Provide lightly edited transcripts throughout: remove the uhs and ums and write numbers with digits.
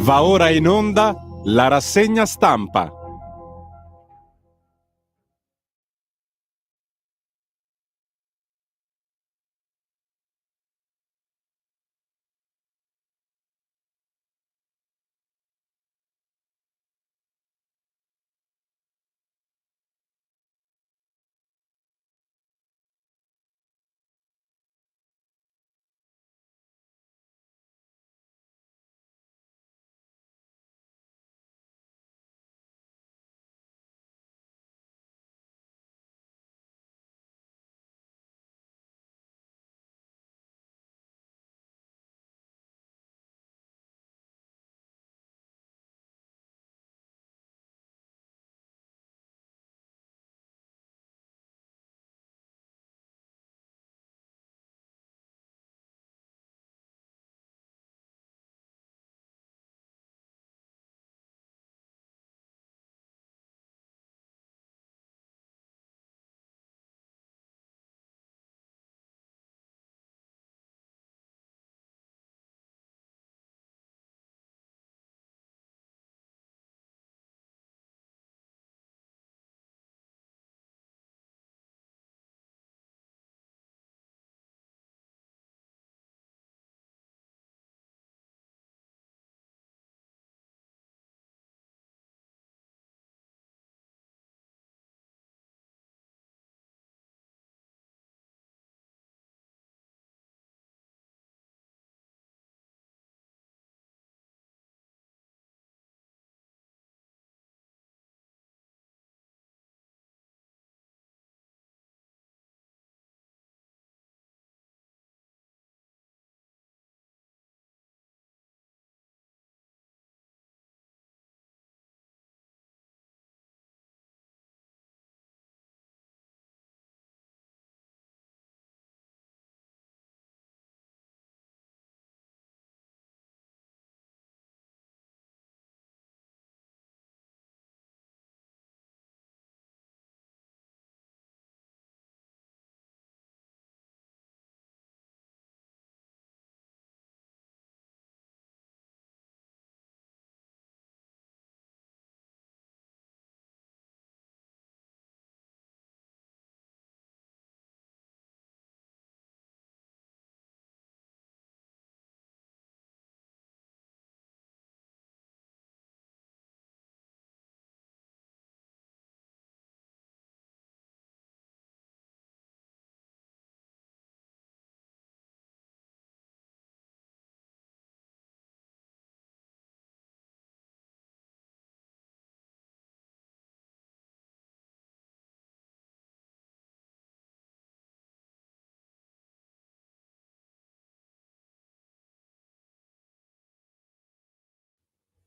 Va ora in onda la rassegna stampa.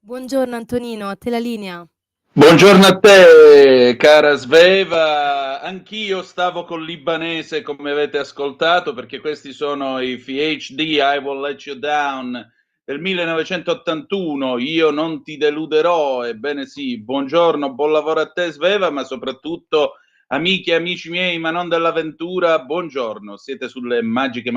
Buongiorno Antonino, a te la linea. Buongiorno a te, cara Sveva. Anch'io stavo col libanese, come avete ascoltato, perché questi sono i PhD, I Will Let You Down, del 1981. Io non ti deluderò. Ebbene sì, buongiorno, buon lavoro a te, Sveva, ma soprattutto amiche e amici miei, ma non dell'avventura, buongiorno. Siete sulle magiche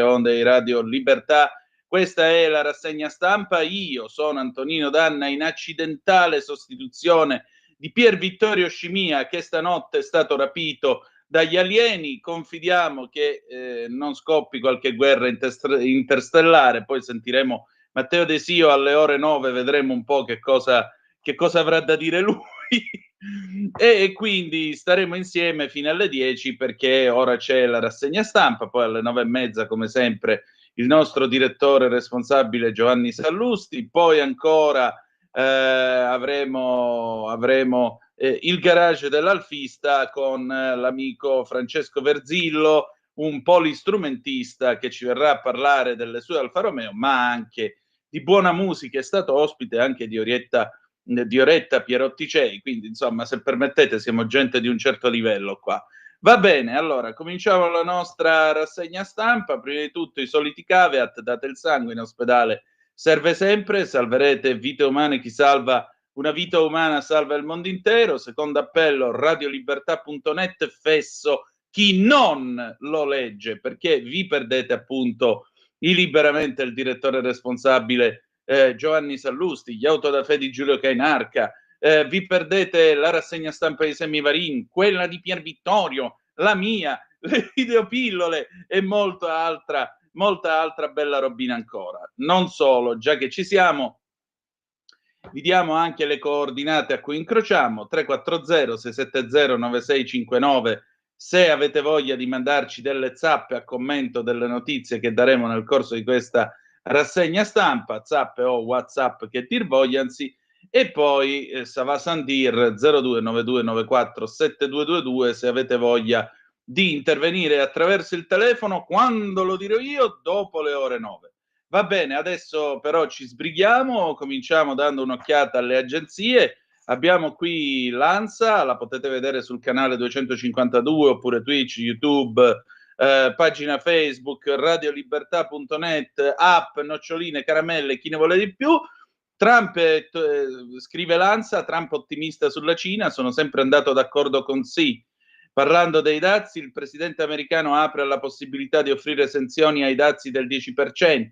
onde di Radio Libertà. Questa è la rassegna stampa. Io sono Antonino Danna, in accidentale sostituzione di Pier Vittorio Scimia, che stanotte è stato rapito dagli alieni. Confidiamo che non scoppi qualche guerra interstellare. Poi sentiremo Matteo De Sio alle ore 9, vedremo un po' che cosa avrà da dire lui. E quindi staremo insieme fino alle 10, perché ora c'è la rassegna stampa, poi alle 9:30 come sempre il nostro direttore responsabile Giovanni Sallusti, poi ancora avremo il garage dell'Alfista con l'amico Francesco Verzillo, un polistrumentista che ci verrà a parlare delle sue Alfa Romeo, ma anche di buona musica. È stato ospite anche di Oretta Pierotticei, quindi insomma, se permettete, siamo gente di un certo livello qua. Va bene, allora cominciamo la nostra rassegna stampa. Prima di tutto i soliti caveat: date il sangue in ospedale, serve sempre, salverete vite umane, chi salva una vita umana salva il mondo intero. Secondo appello, radiolibertà.net, fesso chi non lo legge, perché vi perdete appunto il direttore responsabile Giovanni Sallusti, Gli Autodafé di Giulio Cainarca, vi perdete la rassegna stampa di Semivarin, quella di Pier Vittorio, la mia, le videopillole e molta altra bella robina ancora. Non solo, già che ci siamo, vi diamo anche le coordinate a cui incrociamo: 340 670 9659 se avete voglia di mandarci delle zappe a commento delle notizie che daremo nel corso di questa rassegna stampa, zappe o WhatsApp che dir vogliansi. E poi Sava Sandir 029294 7222 se avete voglia di intervenire attraverso il telefono quando lo dirò io, dopo le ore 9. Va bene, adesso però ci sbrighiamo, cominciamo dando un'occhiata alle agenzie. Abbiamo qui l'ANSA, la potete vedere sul canale 252 oppure Twitch, YouTube, pagina Facebook, radiolibertà.net, app, noccioline, caramelle, chi ne vuole di più. Trump, scrive l'ANSA, Trump ottimista sulla Cina, sono sempre andato d'accordo con sì. Parlando dei dazi, il presidente americano apre alla possibilità di offrire esenzioni ai dazi del 10%,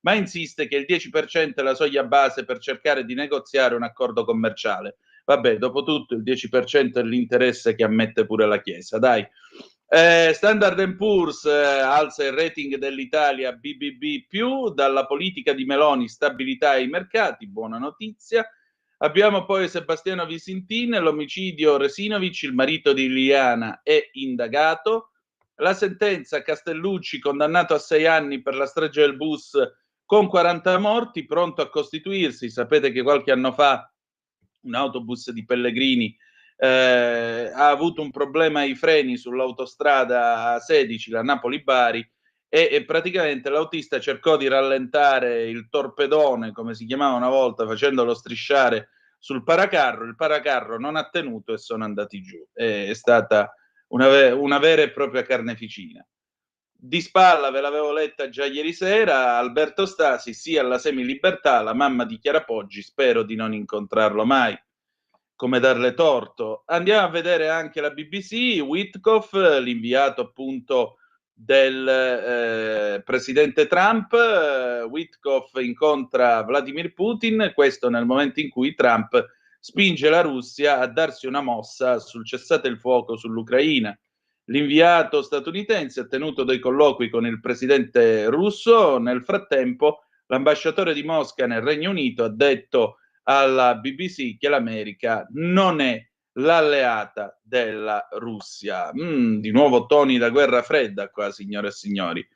ma insiste che il 10% è la soglia base per cercare di negoziare un accordo commerciale. Vabbè, dopo tutto il 10% è l'interesse che ammette pure la Chiesa, dai. Standard & Poor's alza il rating dell'Italia BBB+, dalla politica di Meloni stabilità ai mercati, buona notizia. Abbiamo poi Sebastiano Visintin, l'omicidio Resinovic, il marito di Liliana è indagato. La sentenza: Castellucci condannato a 6 anni per la strage del bus con 40 morti, pronto a costituirsi. Sapete che qualche anno fa un autobus di Pellegrini ha avuto un problema ai freni sull'autostrada 16, la Napoli-Bari, e praticamente l'autista cercò di rallentare il torpedone, come si chiamava una volta, facendolo strisciare sul paracarro. Il paracarro non ha tenuto e sono andati giù. È stata una vera e propria carneficina. Di spalla, ve l'avevo letta già ieri sera, Alberto Stasi, sì alla semilibertà, la mamma di Chiara Poggi, spero di non incontrarlo mai. Come darle torto. Andiamo a vedere anche la BBC, Witkoff, l'inviato appunto del presidente Trump. Witkoff incontra Vladimir Putin, questo nel momento in cui Trump spinge la Russia a darsi una mossa sul cessate il fuoco sull'Ucraina. L'inviato statunitense ha tenuto dei colloqui con il presidente russo. Nel frattempo, l'ambasciatore di Mosca nel Regno Unito ha detto alla BBC che l'America non è l'alleata della Russia. Di nuovo toni da guerra fredda qua, signore e signori.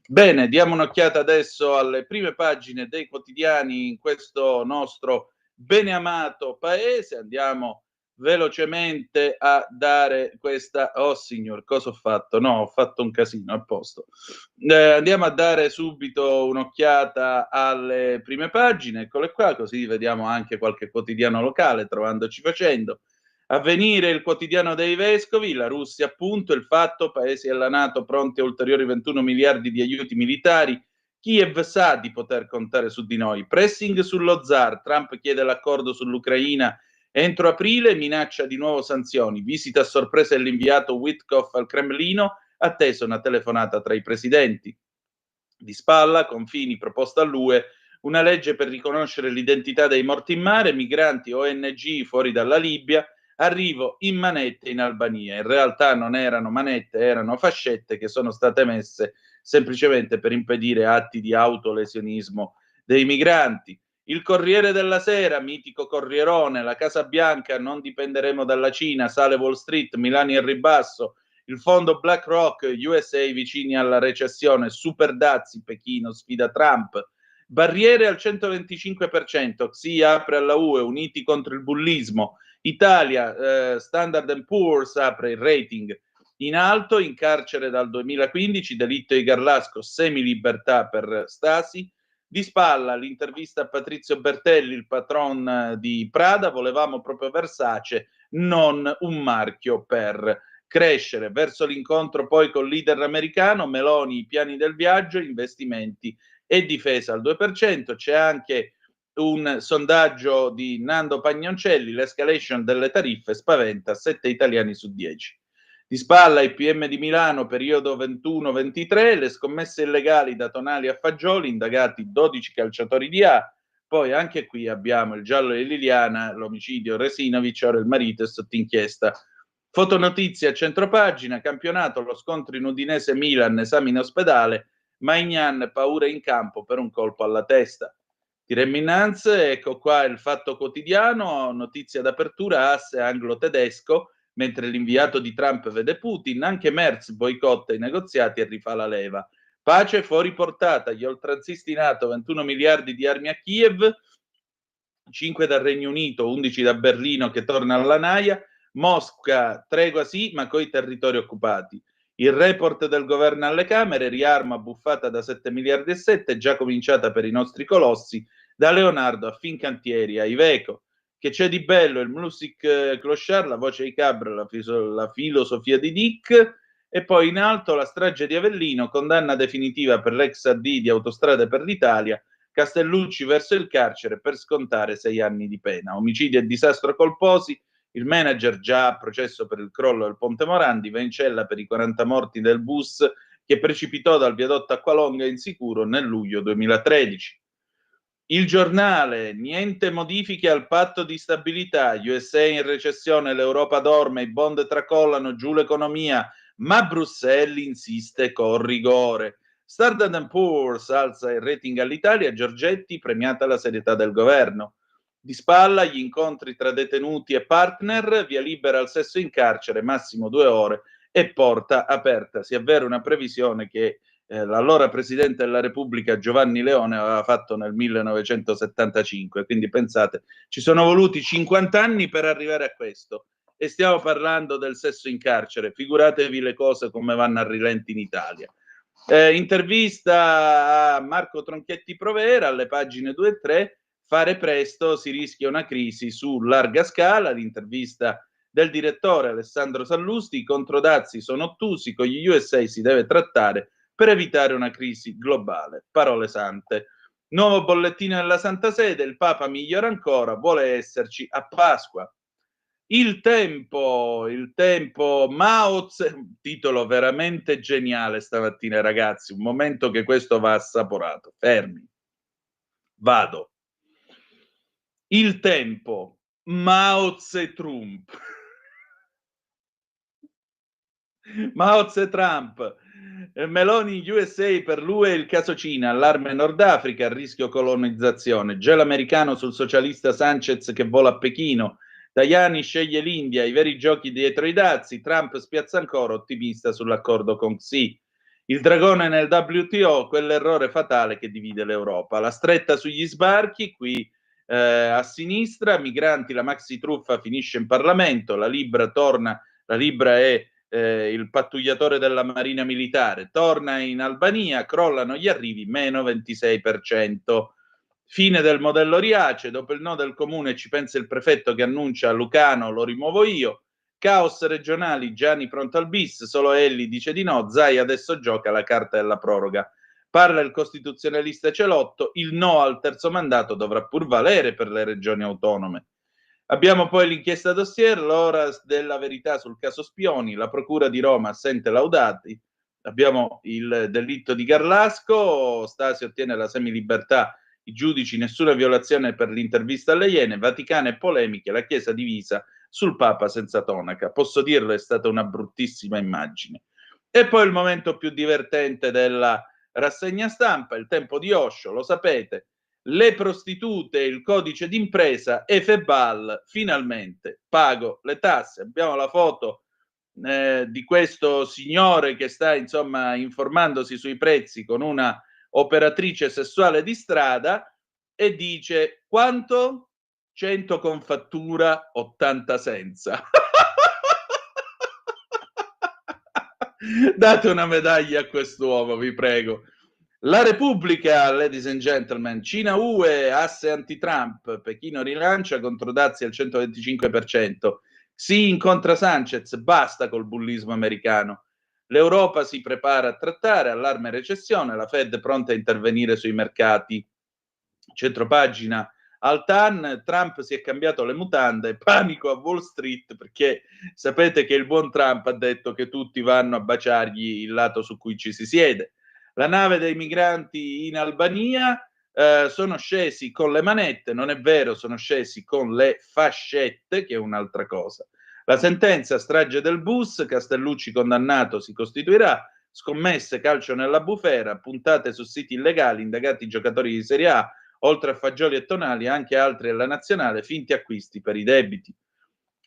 Bene, diamo un'occhiata adesso alle prime pagine dei quotidiani in questo nostro beneamato paese. Andiamo velocemente a dare questa... Oh signor, cosa ho fatto? No, ho fatto un casino, a posto. Andiamo a dare subito un'occhiata alle prime pagine, eccole qua, così vediamo anche qualche quotidiano locale, trovandoci facendo. Avvenire, il quotidiano dei vescovi, la Russia appunto, il fatto, paesi alla NATO pronti a ulteriori 21 miliardi di aiuti militari, Kiev sa di poter contare su di noi, pressing sullo zar, Trump chiede l'accordo sull'Ucraina entro aprile, minaccia di nuovo sanzioni, visita a sorpresa dell'inviato Witkoff al Cremlino, attesa una telefonata tra i presidenti. Di spalla, confini, proposta all'UE, una legge per riconoscere l'identità dei morti in mare, migranti, ONG fuori dalla Libia, arrivo in manette in Albania. In realtà non erano manette, erano fascette che sono state messe semplicemente per impedire atti di autolesionismo dei migranti. Il Corriere della Sera, mitico Corrierone, la Casa Bianca, non dipenderemo dalla Cina, sale Wall Street, Milani in ribasso, il fondo BlackRock, USA vicini alla recessione, super dazi, Pechino sfida Trump, barriere al 125%, Xi apre alla UE, uniti contro il bullismo, Italia, Standard & Poor's apre il rating in alto, in carcere dal 2015, delitto di Garlasco, semilibertà per Stasi. Di spalla l'intervista a Patrizio Bertelli, il patron di Prada, volevamo proprio Versace, non un marchio per crescere. Verso l'incontro poi col leader americano, Meloni, i piani del viaggio, investimenti e difesa al 2%. C'è anche un sondaggio di Nando Pagnoncelli, l'escalation delle tariffe spaventa 7 italiani su 10. Di spalla il PM di Milano, periodo 21-23, le scommesse illegali da Tonali a Fagioli, indagati 12 calciatori di A, Poi anche qui abbiamo il giallo di Liliana, l'omicidio Resinovic, ora il marito è sotto inchiesta. Fotonotizie a centropagina, campionato, lo scontro in Udinese-Milan, esame in ospedale, Maignan paura in campo per un colpo alla testa. Tiremmo innanzi, ecco qua il Fatto Quotidiano, notizia d'apertura, asse anglo-tedesco, mentre l'inviato di Trump vede Putin, anche Merz boicotta i negoziati e rifà la leva. Pace fuori portata, gli oltranzisti NATO, 21 miliardi di armi a Kiev, 5 dal Regno Unito, 11 da Berlino che torna alla naia, Mosca, tregua sì, ma coi territori occupati. Il report del governo alle Camere, riarma buffata da 7 miliardi e 7, già cominciata per i nostri colossi, da Leonardo a Fincantieri a Iveco. Che c'è di bello, il music clochard, la voce di Cabra, la filosofia di Dick, e poi in alto la strage di Avellino, condanna definitiva per l'ex AD di Autostrade per l'Italia, Castellucci verso il carcere per scontare 6 anni di pena. Omicidio e disastro colposi, il manager già a processo per il crollo del Ponte Morandi, va in cella per i 40 morti del bus che precipitò dal viadotto Acqualonga insicuro nel luglio 2013. Il Giornale, niente modifiche al patto di stabilità, USA in recessione, l'Europa dorme, i bond tracollano, giù l'economia, ma Bruxelles insiste con rigore. Standard & Poor's alza il rating all'Italia, Giorgetti premiata la serietà del governo. Di spalla gli incontri tra detenuti e partner, via libera al sesso in carcere, massimo 2 ore e porta aperta. Si avvera una previsione che l'allora Presidente della Repubblica Giovanni Leone aveva fatto nel 1975, quindi pensate, ci sono voluti 50 anni per arrivare a questo e stiamo parlando del sesso in carcere, figuratevi le cose come vanno a rilenti in Italia. Intervista a Marco Tronchetti Provera alle pagine 2 e 3, fare presto, si rischia una crisi su larga scala, l'intervista del direttore Alessandro Sallusti, i controdazi sono ottusi, con gli USA si deve trattare per evitare una crisi globale. Parole sante. Nuovo bollettino della Santa Sede, il Papa migliora ancora, vuole esserci a Pasqua. Il tempo, Mao Tse, titolo veramente geniale stamattina ragazzi, un momento che questo va assaporato, fermi, vado. Il tempo, Mao Tse Trump. Mao Tse Trump, Meloni in USA per l'UE il caso Cina, allarme Nord Africa, rischio colonizzazione, gelo americano sul socialista Sanchez che vola a Pechino, Tajani sceglie l'India, i veri giochi dietro i dazi, Trump spiazza ancora ottimista sull'accordo con Xi. Il dragone nel WTO, quell'errore fatale che divide l'Europa. La stretta sugli sbarchi, qui a sinistra, migranti, la maxi truffa finisce in Parlamento, la Libra torna, la Libra è il pattugliatore della Marina Militare, torna in Albania, crollano gli arrivi, meno 26%. Fine del modello Riace, dopo il no del comune ci pensa il prefetto che annuncia Lucano lo rimuovo io, caos regionali, Gianni pronto al bis, solo Elli dice di no, Zai adesso gioca la carta della proroga. Parla il costituzionalista Celotto, il no al terzo mandato dovrà pur valere per le regioni autonome. Abbiamo poi l'inchiesta dossier, l'ora della verità sul caso Spioni, la procura di Roma assente Laudati, abbiamo il delitto di Garlasco, Stasi ottiene la semilibertà, i giudici nessuna violazione per l'intervista alle Iene, Vaticano e polemiche, la Chiesa divisa sul Papa senza tonaca. Posso dirlo, è stata una bruttissima immagine. E poi il momento più divertente della rassegna stampa, il tempo di Osho, lo sapete, le prostitute, il codice d'impresa e Febal, finalmente pago le tasse. Abbiamo la foto di questo signore che sta insomma informandosi sui prezzi con una operatrice sessuale di strada e dice quanto? 100 con fattura, 80 senza. Date una medaglia a quest'uomo, vi prego. La Repubblica, ladies and gentlemen, Cina-UE, asse anti-Trump, Pechino rilancia contro dazi al 125%, Xi incontra Sanchez, basta col bullismo americano. L'Europa si prepara a trattare, allarme recessione, la Fed pronta a intervenire sui mercati. Centropagina al TAN, Trump si è cambiato le mutande, panico a Wall Street perché sapete che il buon Trump ha detto che tutti vanno a baciargli il lato su cui ci si siede. La nave dei migranti in Albania, sono scesi con le manette, non è vero, sono scesi con le fascette, che è un'altra cosa. La sentenza strage del bus, Castellucci condannato si costituirà, scommesse, calcio nella bufera, puntate su siti illegali, indagati giocatori di Serie A, oltre a Fagioli e Tonali anche altri della nazionale, finti acquisti per i debiti.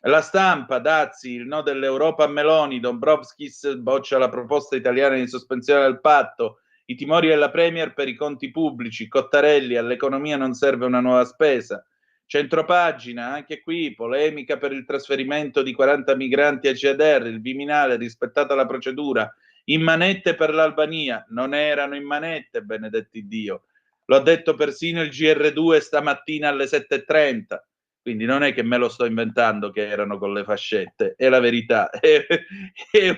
La Stampa, Dazzi, il no dell'Europa a Meloni, Dombrovskis boccia la proposta italiana di sospensione del patto, i timori della Premier per i conti pubblici, Cottarelli, all'economia non serve una nuova spesa. Centropagina, anche qui polemica per il trasferimento di 40 migranti a CDR, il Viminale, rispettata la procedura, in manette per l'Albania, non erano in manette, benedetti Dio. Lo ha detto persino il GR2 stamattina alle 7:30. Quindi non è che me lo sto inventando che erano con le fascette, è la verità, è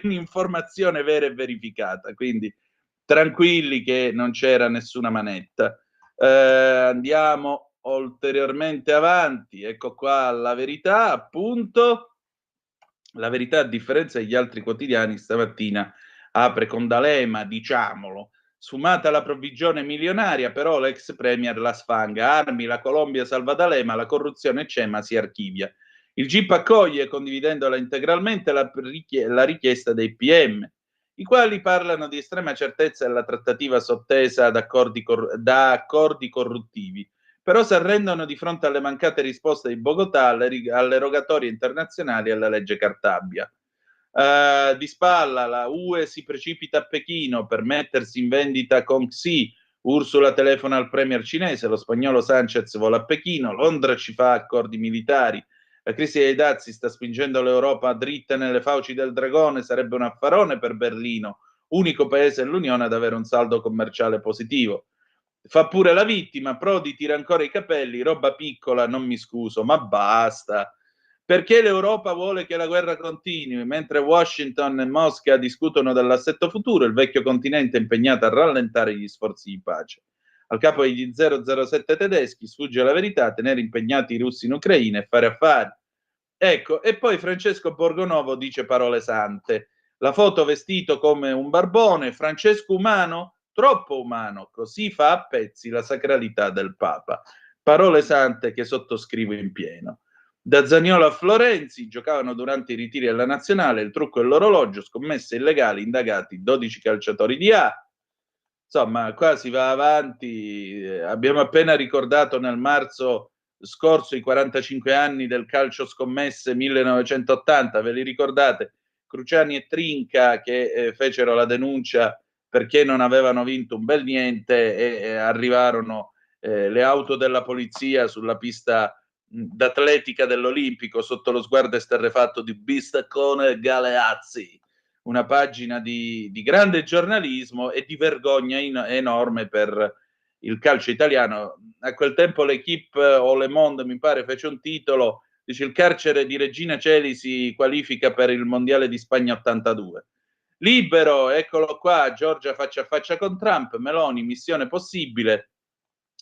un'informazione vera e verificata, quindi tranquilli che non c'era nessuna manetta. Andiamo ulteriormente avanti, ecco qua la verità, appunto. La verità, a differenza degli altri quotidiani, stamattina apre con D'Alema, diciamolo. Sfumata la provvigione milionaria, però l'ex premier la sfanga. Armi, la Colombia salva D'Alema, la corruzione c'è ma si archivia. Il GIP accoglie, condividendola integralmente, la richiesta dei PM, i quali parlano di estrema certezza della trattativa sottesa da accordi corruttivi, però si arrendono di fronte alle mancate risposte di Bogotà alle rogatorie internazionali e alla legge Cartabia. Di spalla la UE si precipita a Pechino per mettersi in vendita con Xi, Ursula telefona al premier cinese, lo spagnolo Sanchez vola a Pechino, Londra ci fa accordi militari, la crisi dei dazi sta spingendo l'Europa dritta nelle fauci del dragone, sarebbe un affarone per Berlino, unico paese dell'Unione ad avere un saldo commerciale positivo. Fa pure la vittima, Prodi tira ancora i capelli, roba piccola, non mi scuso, ma basta. Perché l'Europa vuole che la guerra continui, mentre Washington e Mosca discutono dell'assetto futuro, il vecchio continente è impegnato a rallentare gli sforzi di pace. Al capo degli 007 tedeschi sfugge la verità, tenere impegnati i russi in Ucraina e fare affari. Ecco, e poi Francesco Borgonovo dice parole sante. La foto vestito come un barbone, Francesco umano, troppo umano, così fa a pezzi la sacralità del Papa. Parole sante che sottoscrivo in pieno. Da Zaniolo a Florenzi giocavano durante i ritiri della nazionale, il trucco e l'orologio, scommesse illegali, indagati 12 calciatori di A. Insomma, qua si va avanti. Abbiamo appena ricordato nel marzo scorso i 45 anni del calcio scommesse 1980, ve li ricordate? Cruciani e Trinca che fecero la denuncia perché non avevano vinto un bel niente e arrivarono le auto della polizia sulla pista d'atletica dell'Olimpico sotto lo sguardo esterrefatto di Bistaccone e Galeazzi, una pagina di grande giornalismo e di vergogna enorme per il calcio italiano. A quel tempo l'Equipe o Le Monde, mi pare, fece un titolo, dice il carcere di Regina Coeli si qualifica per il Mondiale di Spagna 82. Libero, eccolo qua, Giorgia faccia a faccia con Trump, Meloni, missione possibile,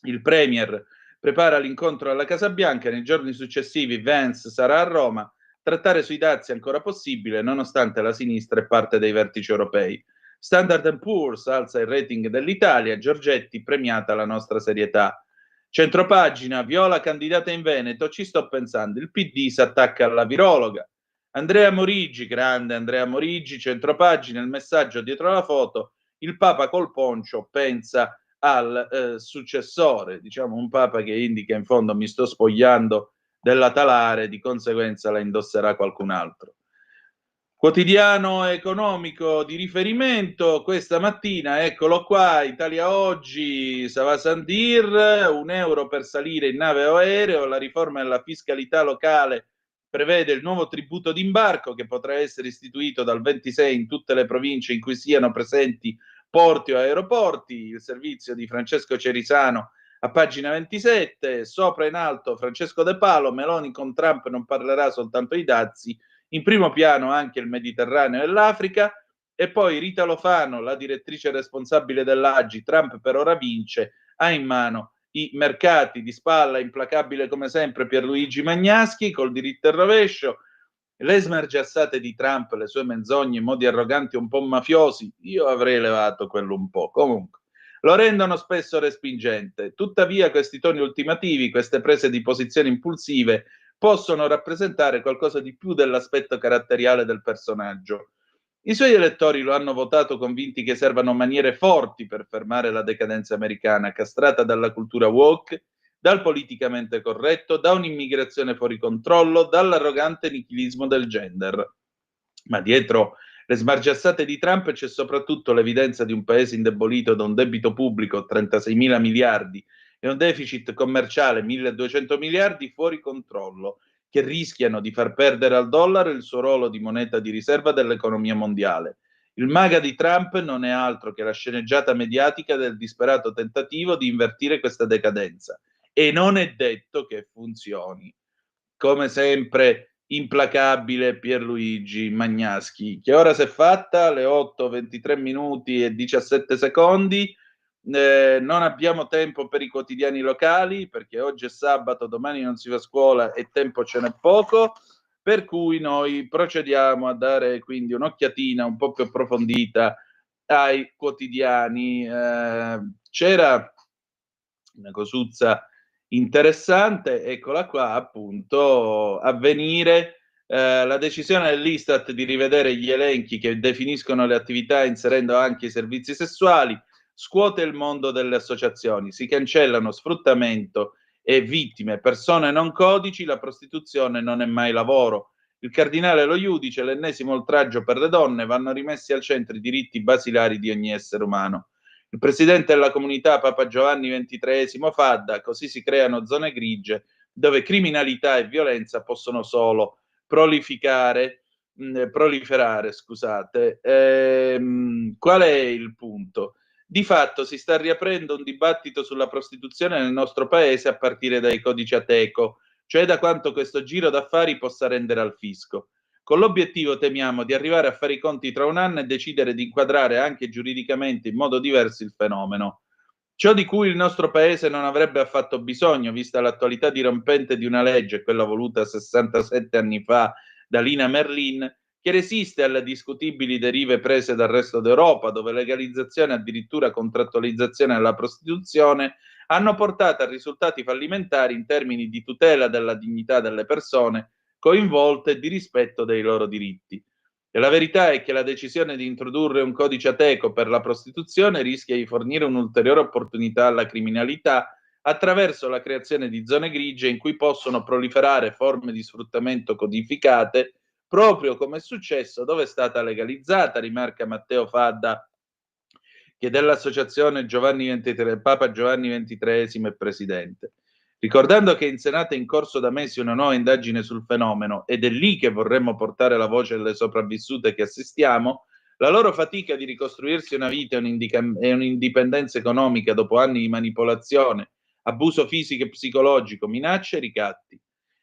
il Premier prepara l'incontro alla Casa Bianca, nei giorni successivi Vance sarà a Roma, trattare sui dazi è ancora possibile nonostante la sinistra è parte dei vertici europei. Standard & Poor's alza il rating dell'Italia, Giorgetti premiata la nostra serietà. Centropagina, Viola candidata in Veneto, ci sto pensando, il PD si attacca alla virologa. Andrea Morigi, grande Andrea Morigi, centropagina, il messaggio dietro la foto, il Papa col poncio pensa al successore, diciamo un Papa che indica in fondo mi sto spogliando della talare, di conseguenza la indosserà qualcun altro. Quotidiano economico di riferimento, questa mattina, eccolo qua, Italia Oggi, Sava Sandir, €1 per salire in nave o aereo, la riforma della fiscalità locale prevede il nuovo tributo d'imbarco che potrà essere istituito dal 26 in tutte le province in cui siano presenti porti o aeroporti, il servizio di Francesco Cerisano a pagina 27, sopra in alto Francesco De Palo, Meloni con Trump non parlerà soltanto di dazi, in primo piano anche il Mediterraneo e l'Africa, e poi Rita Lofano, la direttrice responsabile dell'Agi, Trump per ora vince, ha in mano i mercati, di spalla, implacabile come sempre Pierluigi Magnaschi, col diritto al rovescio, le smargiassate di Trump, le sue menzogne, modi arroganti un po' mafiosi, io avrei levato quello un po'. Comunque, lo rendono spesso respingente. Tuttavia questi toni ultimativi, queste prese di posizione impulsive, possono rappresentare qualcosa di più dell'aspetto caratteriale del personaggio. I suoi elettori lo hanno votato convinti che servano maniere forti per fermare la decadenza americana, castrata dalla cultura woke, dal politicamente corretto, da un'immigrazione fuori controllo, dall'arrogante nichilismo del gender. Ma dietro le smargiassate di Trump c'è soprattutto l'evidenza di un paese indebolito da un debito pubblico 36 mila miliardi e un deficit commerciale 1200 miliardi fuori controllo, che rischiano di far perdere al dollaro il suo ruolo di moneta di riserva dell'economia mondiale. Il MAGA di Trump non è altro che la sceneggiata mediatica del disperato tentativo di invertire questa decadenza. E non è detto che funzioni. Come sempre, implacabile Pierluigi Magnaschi, che ora si è fatta alle 8:23 minuti e 17 secondi. Non abbiamo tempo per i quotidiani locali perché oggi è sabato, domani non si va a scuola e tempo ce n'è poco, per cui noi procediamo a dare quindi un'occhiatina un po' più approfondita ai quotidiani. C'era una cosuzza interessante, eccola qua appunto, Avvenire, la decisione dell'Istat di rivedere gli elenchi che definiscono le attività inserendo anche i servizi sessuali scuote il mondo delle associazioni, si cancellano sfruttamento e vittime, persone non codici, la prostituzione non è mai lavoro. Il cardinale Lo Iudice, l'ennesimo oltraggio per le donne, vanno rimessi al centro i diritti basilari di ogni essere umano. Il presidente della comunità Papa Giovanni XXIII Fadda, così si creano zone grigie dove criminalità e violenza possono solo proliferare. Scusate. Qual è il punto? Di fatto si sta riaprendo un dibattito sulla prostituzione nel nostro paese a partire dai codici Ateco, cioè da quanto questo giro d'affari possa rendere al fisco, con l'obiettivo, temiamo, di arrivare a fare i conti tra un anno e decidere di inquadrare anche giuridicamente in modo diverso il fenomeno. Ciò di cui il nostro paese non avrebbe affatto bisogno, vista l'attualità dirompente di una legge, quella voluta 67 anni fa da Lina Merlin, che resiste alle discutibili derive prese dal resto d'Europa, dove legalizzazione e addirittura contrattualizzazione della prostituzione hanno portato a risultati fallimentari in termini di tutela della dignità delle persone coinvolte e di rispetto dei loro diritti. E la verità è che la decisione di introdurre un codice Ateco per la prostituzione rischia di fornire un'ulteriore opportunità alla criminalità attraverso la creazione di zone grigie in cui possono proliferare forme di sfruttamento codificate, proprio come è successo dove è stata legalizzata, rimarca Matteo Fadda, che dell'associazione Papa Giovanni XXIII è presidente. Ricordando che in Senato è in corso da mesi una nuova indagine sul fenomeno ed è lì che vorremmo portare la voce delle sopravvissute che assistiamo, la loro fatica di ricostruirsi una vita e un'indipendenza economica dopo anni di manipolazione, abuso fisico e psicologico, minacce e ricatti.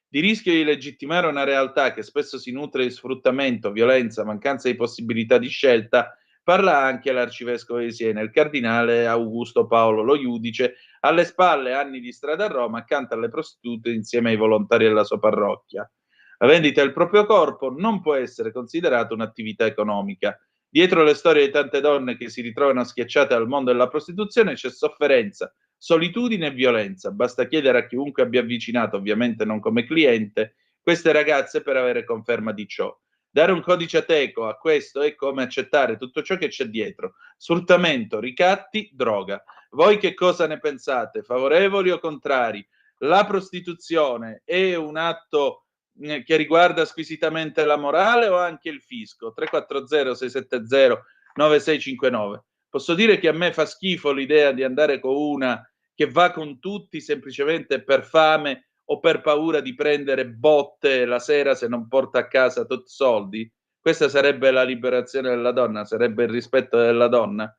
Di rischio di legittimare una realtà che spesso si nutre di sfruttamento, violenza, mancanza di possibilità di scelta, parla anche l'arcivescovo di Siena, il cardinale Augusto Paolo Lo Iudice, alle spalle anni di strada a Roma accanto alle prostitute insieme ai volontari della sua parrocchia. La vendita del proprio corpo non può essere considerata un'attività economica. Dietro le storie di tante donne che si ritrovano schiacciate al mondo della prostituzione c'è sofferenza, solitudine e violenza. Basta chiedere a chiunque abbia avvicinato, ovviamente non come cliente, queste ragazze per avere conferma di ciò. Dare un codice Ateco a questo è come accettare tutto ciò che c'è dietro: sfruttamento, ricatti, droga. Voi che cosa ne pensate? Favorevoli o contrari? La prostituzione è un atto che riguarda squisitamente la morale o anche il fisco? 340 670 9659. Posso dire che a me fa schifo l'idea di andare con una che va con tutti semplicemente per fame o per paura di prendere botte la sera se non porta a casa tot soldi? Questa sarebbe la liberazione della donna? Sarebbe il rispetto della donna?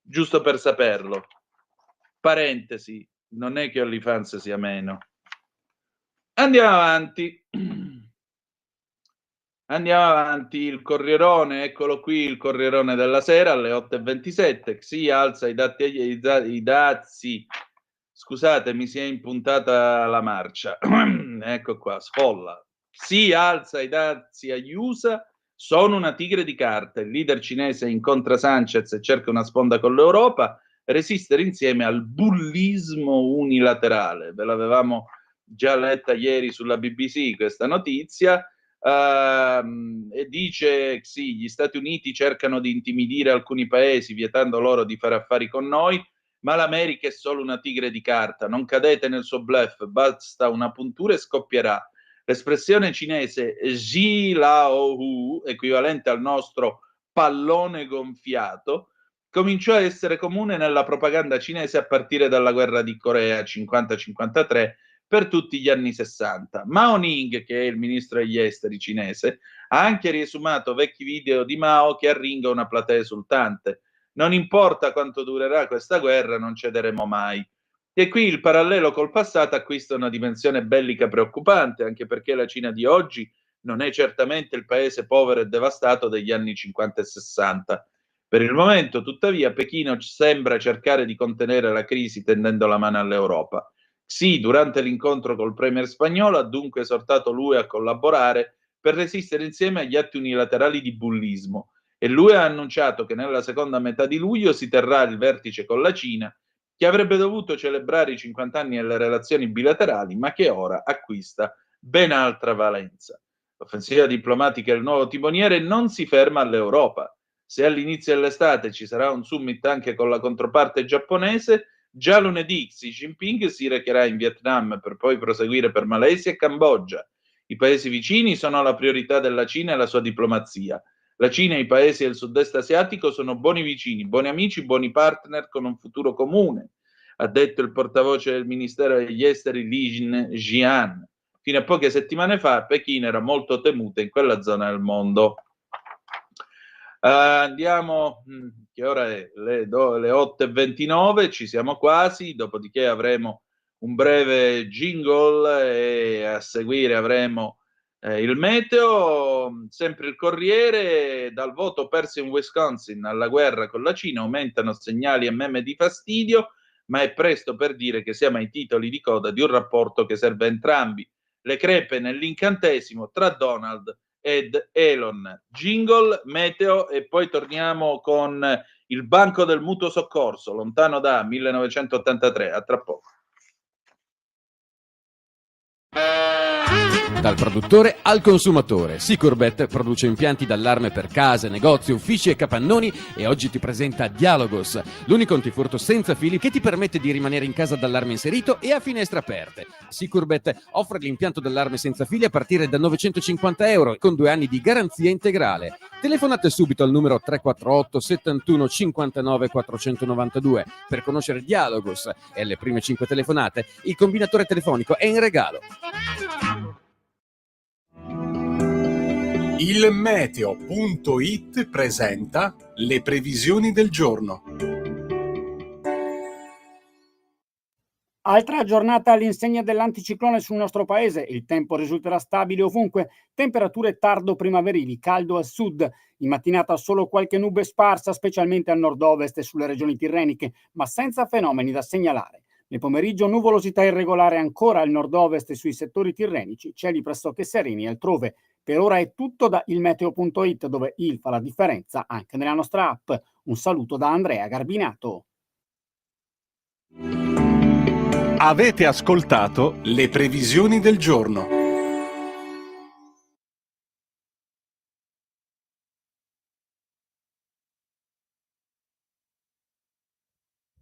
Giusto per saperlo. Parentesi, non è che OnlyFans sia meno. Andiamo avanti. Andiamo avanti, il Corrierone, eccolo qui, il Corrierone della Sera alle 8:27. Xi alza i dazi. Scusate, mi si è impuntata la marcia. Ecco qua, sfolla. Xi alza i dazi agli USA, sono una tigre di carta. Il leader cinese incontra Sanchez e cerca una sponda con l'Europa. resistere insieme al bullismo unilaterale. Ve l'avevamo già letta ieri sulla BBC questa notizia. E dice sì, gli Stati Uniti cercano di intimidire alcuni paesi vietando loro di fare affari con noi, ma l'America è solo una tigre di carta, non cadete nel suo bluff, basta una puntura e scoppierà. L'espressione cinese Ji Lao Hu, equivalente al nostro pallone gonfiato, cominciò a essere comune nella propaganda cinese a partire dalla guerra di Corea 50-53 per tutti gli anni 60. Mao Ning, che è il ministro degli esteri cinese, ha anche riesumato vecchi video di Mao che arringa una platea esultante. Non importa quanto durerà questa guerra, non cederemo mai. E qui il parallelo col passato acquista una dimensione bellica preoccupante, anche perché la Cina di oggi non è certamente il paese povero e devastato degli anni 50 e 60. Per il momento, tuttavia, Pechino sembra cercare di contenere la crisi tendendo la mano all'Europa. Sì, durante l'incontro col premier spagnolo ha dunque esortato l'UE a collaborare per resistere insieme agli atti unilaterali di bullismo e l'UE ha annunciato che nella seconda metà di luglio si terrà il vertice con la Cina, che avrebbe dovuto celebrare i 50 anni delle relazioni bilaterali, ma che ora acquista ben altra valenza. L'offensiva diplomatica del nuovo timoniere non si ferma all'Europa. Se all'inizio dell'estate ci sarà un summit anche con la controparte giapponese, già lunedì Xi Jinping si recherà in Vietnam per poi proseguire per Malesia e Cambogia. I paesi vicini sono la priorità della Cina e la sua diplomazia. La Cina e i paesi del sud-est asiatico sono buoni vicini, buoni amici, buoni partner con un futuro comune, ha detto il portavoce del Ministero degli Esteri Li Jian. Fino a poche settimane fa Pechino era molto temuta in quella zona del mondo. Andiamo, che ora è? Le 8:29, ci siamo quasi, dopodiché avremo un breve jingle e a seguire avremo il meteo. Sempre il Corriere: dal voto perso in Wisconsin alla guerra con la Cina aumentano segnali e meme di fastidio, ma è presto per dire che siamo ai titoli di coda di un rapporto che serve a entrambi. Le crepe nell'incantesimo tra Donald ed Elon. Jingle, meteo e poi torniamo con il Banco del Mutuo Soccorso, lontano da 1983. A tra poco. Dal produttore al consumatore, Sicurbet produce impianti d'allarme per case, negozi, uffici e capannoni e oggi ti presenta Dialogos, l'unico antifurto senza fili che ti permette di rimanere in casa d'allarme inserito e a finestre aperte. Sicurbet offre l'impianto d'allarme senza fili a partire da €950 con 2 anni di garanzia integrale. Telefonate subito al numero 348 71 59 492 per conoscere Dialogos e alle prime 5 telefonate il combinatore telefonico è in regalo. Il meteo.it presenta le previsioni del giorno. Altra giornata all'insegna dell'anticiclone sul nostro paese, il tempo risulterà stabile ovunque, temperature tardo primaverili, caldo al sud, in mattinata solo qualche nube sparsa, specialmente al nord-ovest e sulle regioni tirreniche, ma senza fenomeni da segnalare. Nel pomeriggio nuvolosità irregolare ancora al nord-ovest e sui settori tirrenici, cieli pressoché sereni altrove. Per ora è tutto da ilmeteo.it, dove il fa la differenza anche nella nostra app. Un saluto da Andrea Garbinato. Avete ascoltato le previsioni del giorno.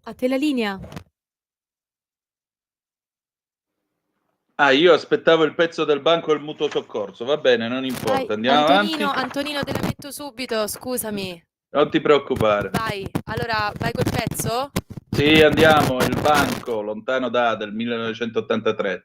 A te la linea. Io aspettavo il pezzo del Banco del Mutuo Soccorso, va bene, non importa, andiamo avanti. Antonino, te la metto subito, scusami. Non ti preoccupare. Vai, allora vai col pezzo? Sì, andiamo, il Banco, lontano da, del 1983.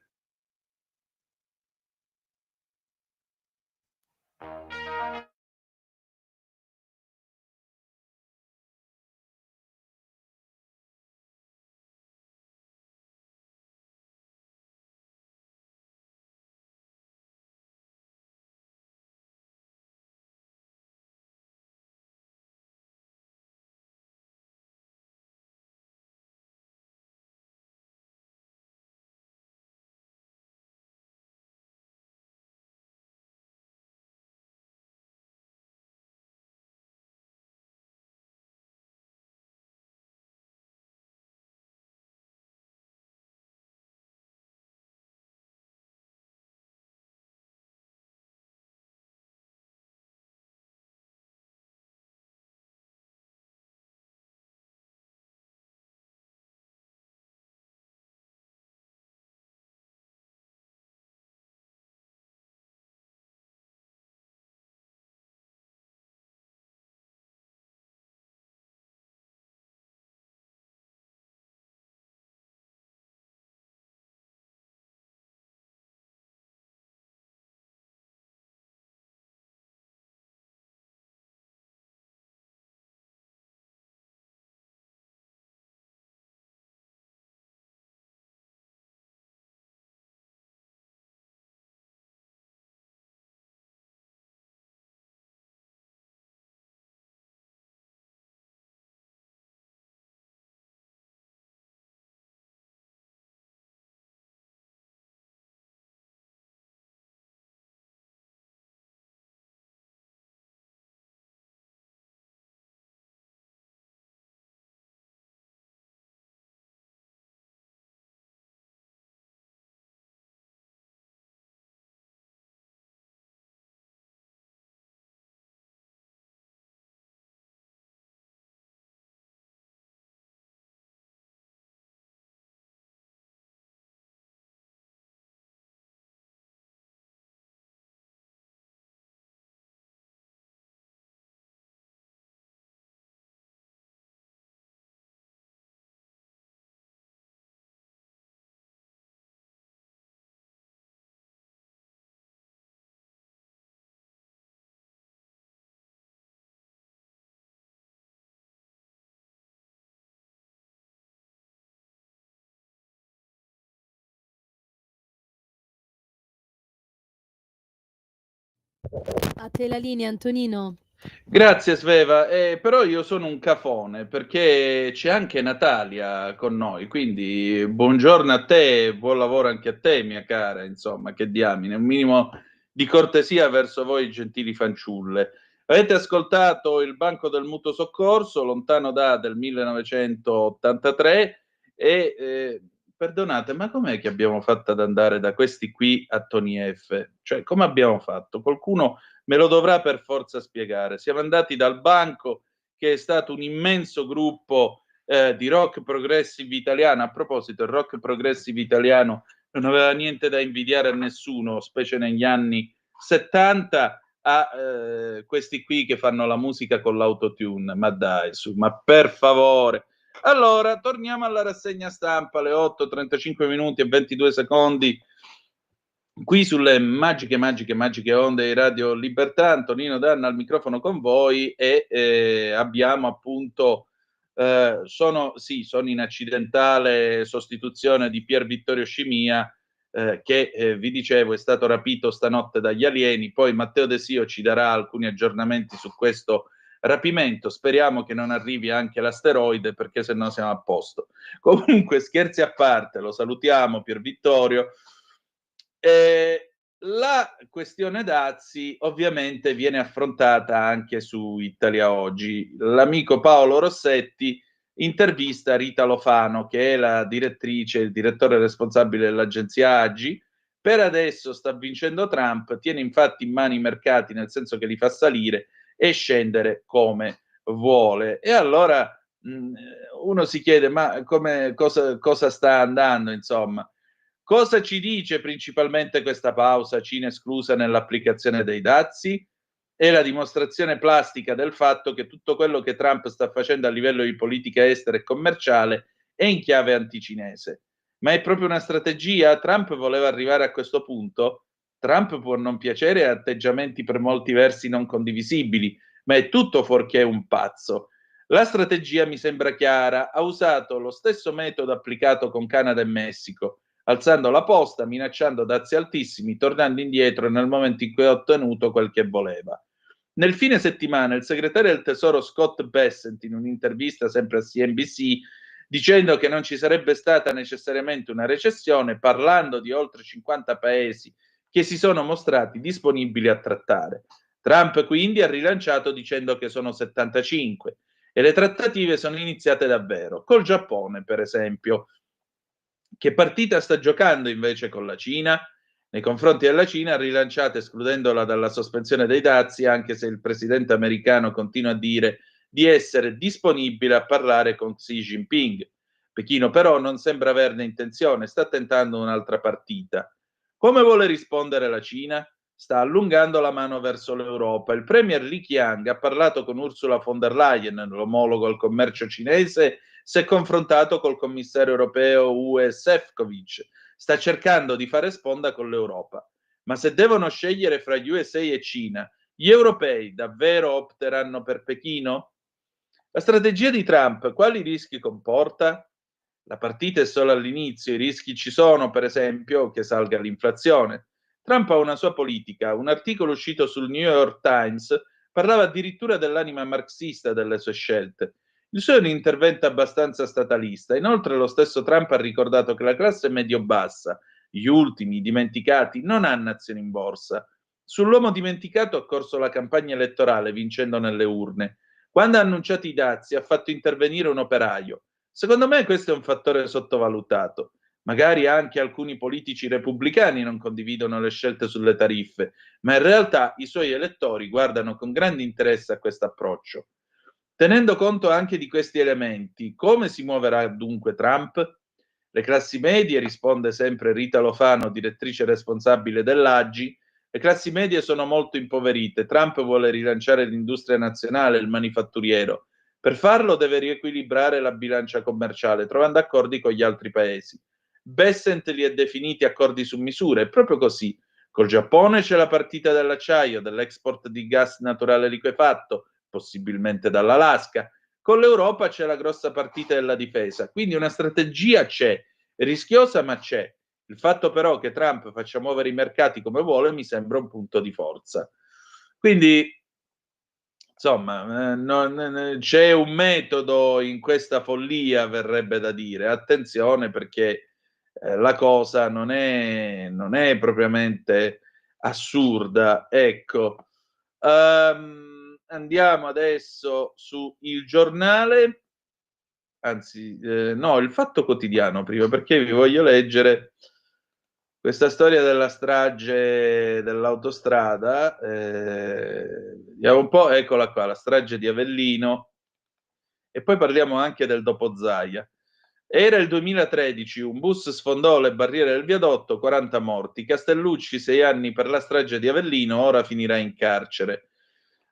A te la linea, Antonino. Grazie Sveva, però io sono un cafone perché c'è anche Natalia con noi, quindi buongiorno a te, buon lavoro anche a te, mia cara, insomma, che diamine, un minimo di cortesia verso voi gentili fanciulle. Avete ascoltato Il Banco del Mutuo Soccorso, lontano del 1983, e perdonate, ma com'è che abbiamo fatto ad andare da questi qui a Tony F? Cioè, come abbiamo fatto? Qualcuno me lo dovrà per forza spiegare. Siamo andati dal Banco, che è stato un immenso gruppo di rock progressive italiano. A proposito, il rock progressive italiano non aveva niente da invidiare a nessuno, specie negli anni 70, a questi qui che fanno la musica con l'autotune. Ma dai, ma per favore. Allora, torniamo alla rassegna stampa, alle 8:35 minuti e 22 secondi. Qui sulle magiche onde di Radio Libertà, Antonino Danna al microfono con voi, e abbiamo appunto, sono in accidentale sostituzione di Pier Vittorio Scimia, che vi dicevo è stato rapito stanotte dagli alieni. Poi Matteo De Sio ci darà alcuni aggiornamenti su questo rapimento. Speriamo che non arrivi anche l'asteroide, perché sennò siamo a posto. Comunque, scherzi a parte, lo salutiamo Pier Vittorio. La questione dazi ovviamente viene affrontata anche su Italia Oggi. L'amico Paolo Rossetti intervista Rita Lofano, che è la direttrice, il direttore responsabile dell'agenzia AGI. Per adesso sta vincendo Trump, tiene infatti in mano i mercati, nel senso che li fa salire e scendere come vuole. E allora uno si chiede, ma cosa sta andando, insomma? Cosa ci dice principalmente questa pausa, Cina esclusa, nell'applicazione dei dazi? È la dimostrazione plastica del fatto che tutto quello che Trump sta facendo a livello di politica estera e commerciale è in chiave anticinese. Ma è proprio una strategia? Trump voleva arrivare a questo punto? Trump può non piacere e ha atteggiamenti per molti versi non condivisibili, ma è tutto fuorché un pazzo. La strategia mi sembra chiara, ha usato lo stesso metodo applicato con Canada e Messico, alzando la posta, minacciando dazi altissimi, tornando indietro nel momento in cui ha ottenuto quel che voleva. Nel fine settimana il segretario del Tesoro Scott Bessent, in un'intervista sempre a CNBC, dicendo che non ci sarebbe stata necessariamente una recessione, parlando di oltre 50 paesi che si sono mostrati disponibili a trattare. Trump quindi ha rilanciato dicendo che sono 75 e le trattative sono iniziate davvero, col Giappone per esempio. Che partita sta giocando invece con la Cina? Nei confronti della Cina, rilanciata escludendola dalla sospensione dei dazi, anche se il presidente americano continua a dire di essere disponibile a parlare con Xi Jinping. Pechino però non sembra averne intenzione, sta tentando un'altra partita. Come vuole rispondere la Cina? Sta allungando la mano verso l'Europa. Il premier Li Qiang ha parlato con Ursula von der Leyen, l'omologo al commercio cinese, si è confrontato col commissario europeo UE Šefčovič, sta cercando di fare sponda con l'Europa. Ma se devono scegliere fra USA e Cina, gli europei davvero opteranno per Pechino? La strategia di Trump quali rischi comporta? La partita è solo all'inizio, i rischi ci sono, per esempio, che salga l'inflazione. Trump ha una sua politica. Un articolo uscito sul New York Times parlava addirittura dell'anima marxista delle sue scelte. Il suo è un intervento abbastanza statalista. Inoltre lo stesso Trump ha ricordato che la classe medio-bassa, gli ultimi dimenticati, non ha nazioni in borsa. Sull'uomo dimenticato ha corso la campagna elettorale vincendo nelle urne. Quando ha annunciato i dazi ha fatto intervenire un operaio. Secondo me questo è un fattore sottovalutato. Magari anche alcuni politici repubblicani non condividono le scelte sulle tariffe, ma in realtà i suoi elettori guardano con grande interesse a questo approccio. Tenendo conto anche di questi elementi, come si muoverà dunque Trump? Le classi medie, risponde sempre Rita Lofano, direttrice responsabile dell'AGI, le classi medie sono molto impoverite. Trump vuole rilanciare l'industria nazionale, il manifatturiero. Per farlo deve riequilibrare la bilancia commerciale, trovando accordi con gli altri paesi. Bessent li ha definiti accordi su misura, è proprio così. Col Giappone c'è la partita dell'acciaio, dell'export di gas naturale liquefatto, possibilmente dall'Alaska. Con l'Europa c'è la grossa partita della difesa, quindi una strategia c'è, è rischiosa ma c'è. Il fatto però che Trump faccia muovere i mercati come vuole mi sembra un punto di forza. Quindi, insomma, c'è un metodo in questa follia, verrebbe da dire. Attenzione, perché la cosa non è propriamente assurda. Ecco. Andiamo adesso su Il Giornale, anzi, no, Il Fatto Quotidiano prima, perché vi voglio leggere questa storia della strage dell'autostrada. Vediamo un po', eccola qua, la strage di Avellino, e poi parliamo anche del dopo Zaia. Era il 2013, un bus sfondò le barriere del viadotto, 40 morti. Castellucci, 6 anni per la strage di Avellino, ora finirà in carcere.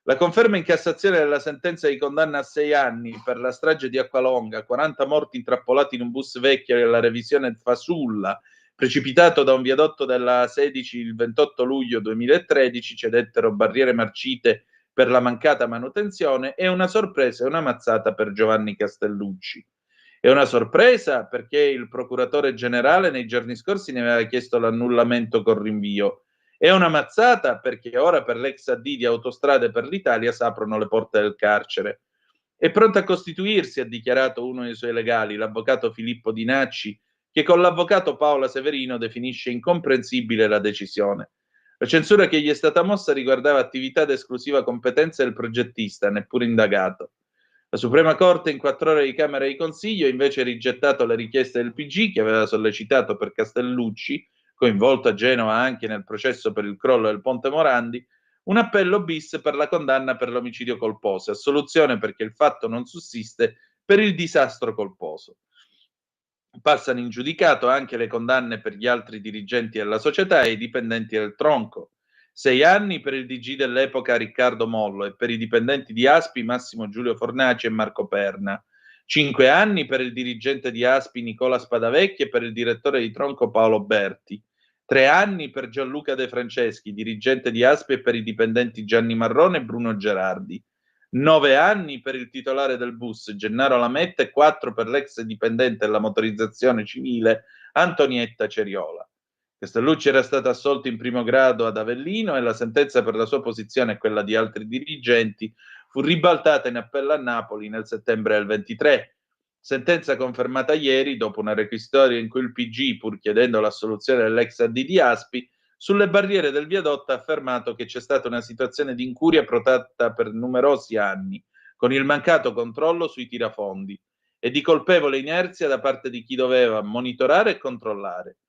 La conferma in Cassazione della sentenza di condanna a 6 anni per la strage di Acqualonga, 40 morti intrappolati in un bus vecchio della revisione Fasulla, precipitato da un viadotto della 16 il 28 luglio 2013, cedettero barriere marcite per la mancata manutenzione, è una sorpresa e una mazzata per Giovanni Castellucci. È una sorpresa perché il procuratore generale nei giorni scorsi ne aveva chiesto l'annullamento con rinvio. È una mazzata perché ora per l'ex AD di Autostrade per l'Italia s'aprono le porte del carcere. È pronto a costituirsi, ha dichiarato uno dei suoi legali, l'avvocato Filippo Di Nacci, che con l'avvocato Paola Severino definisce incomprensibile la decisione. La censura che gli è stata mossa riguardava attività d'esclusiva competenza del progettista, neppure indagato. La Suprema Corte in 4 ore di Camera di Consiglio ha invece rigettato le richieste del PG che aveva sollecitato per Castellucci, coinvolto a Genova anche nel processo per il crollo del Ponte Morandi, un appello bis per la condanna per l'omicidio colposo, assoluzione perché il fatto non sussiste per il disastro colposo. Passano in giudicato anche le condanne per gli altri dirigenti della società e i dipendenti del tronco. 6 anni per il DG dell'epoca Riccardo Mollo e per i dipendenti di Aspi Massimo Giulio Fornaci e Marco Perna. 5 anni per il dirigente di Aspi Nicola Spadavecchi e per il direttore di tronco Paolo Berti. 3 anni per Gianluca De Franceschi, dirigente di Aspi, e per i dipendenti Gianni Marrone e Bruno Gerardi. 9 anni per il titolare del bus Gennaro Lametta e 4 per l'ex dipendente della motorizzazione civile Antonietta Ceriola. Castellucci era stato assolto in primo grado ad Avellino e la sentenza per la sua posizione e quella di altri dirigenti fu ribaltata in appello a Napoli nel settembre del 23. Sentenza confermata ieri dopo una requisitoria in cui il PG, pur chiedendo l'assoluzione dell'ex AD di Aspi, sulle barriere del viadotto ha affermato che c'è stata una situazione di incuria protratta per numerosi anni, con il mancato controllo sui tirafondi e di colpevole inerzia da parte di chi doveva monitorare e controllare.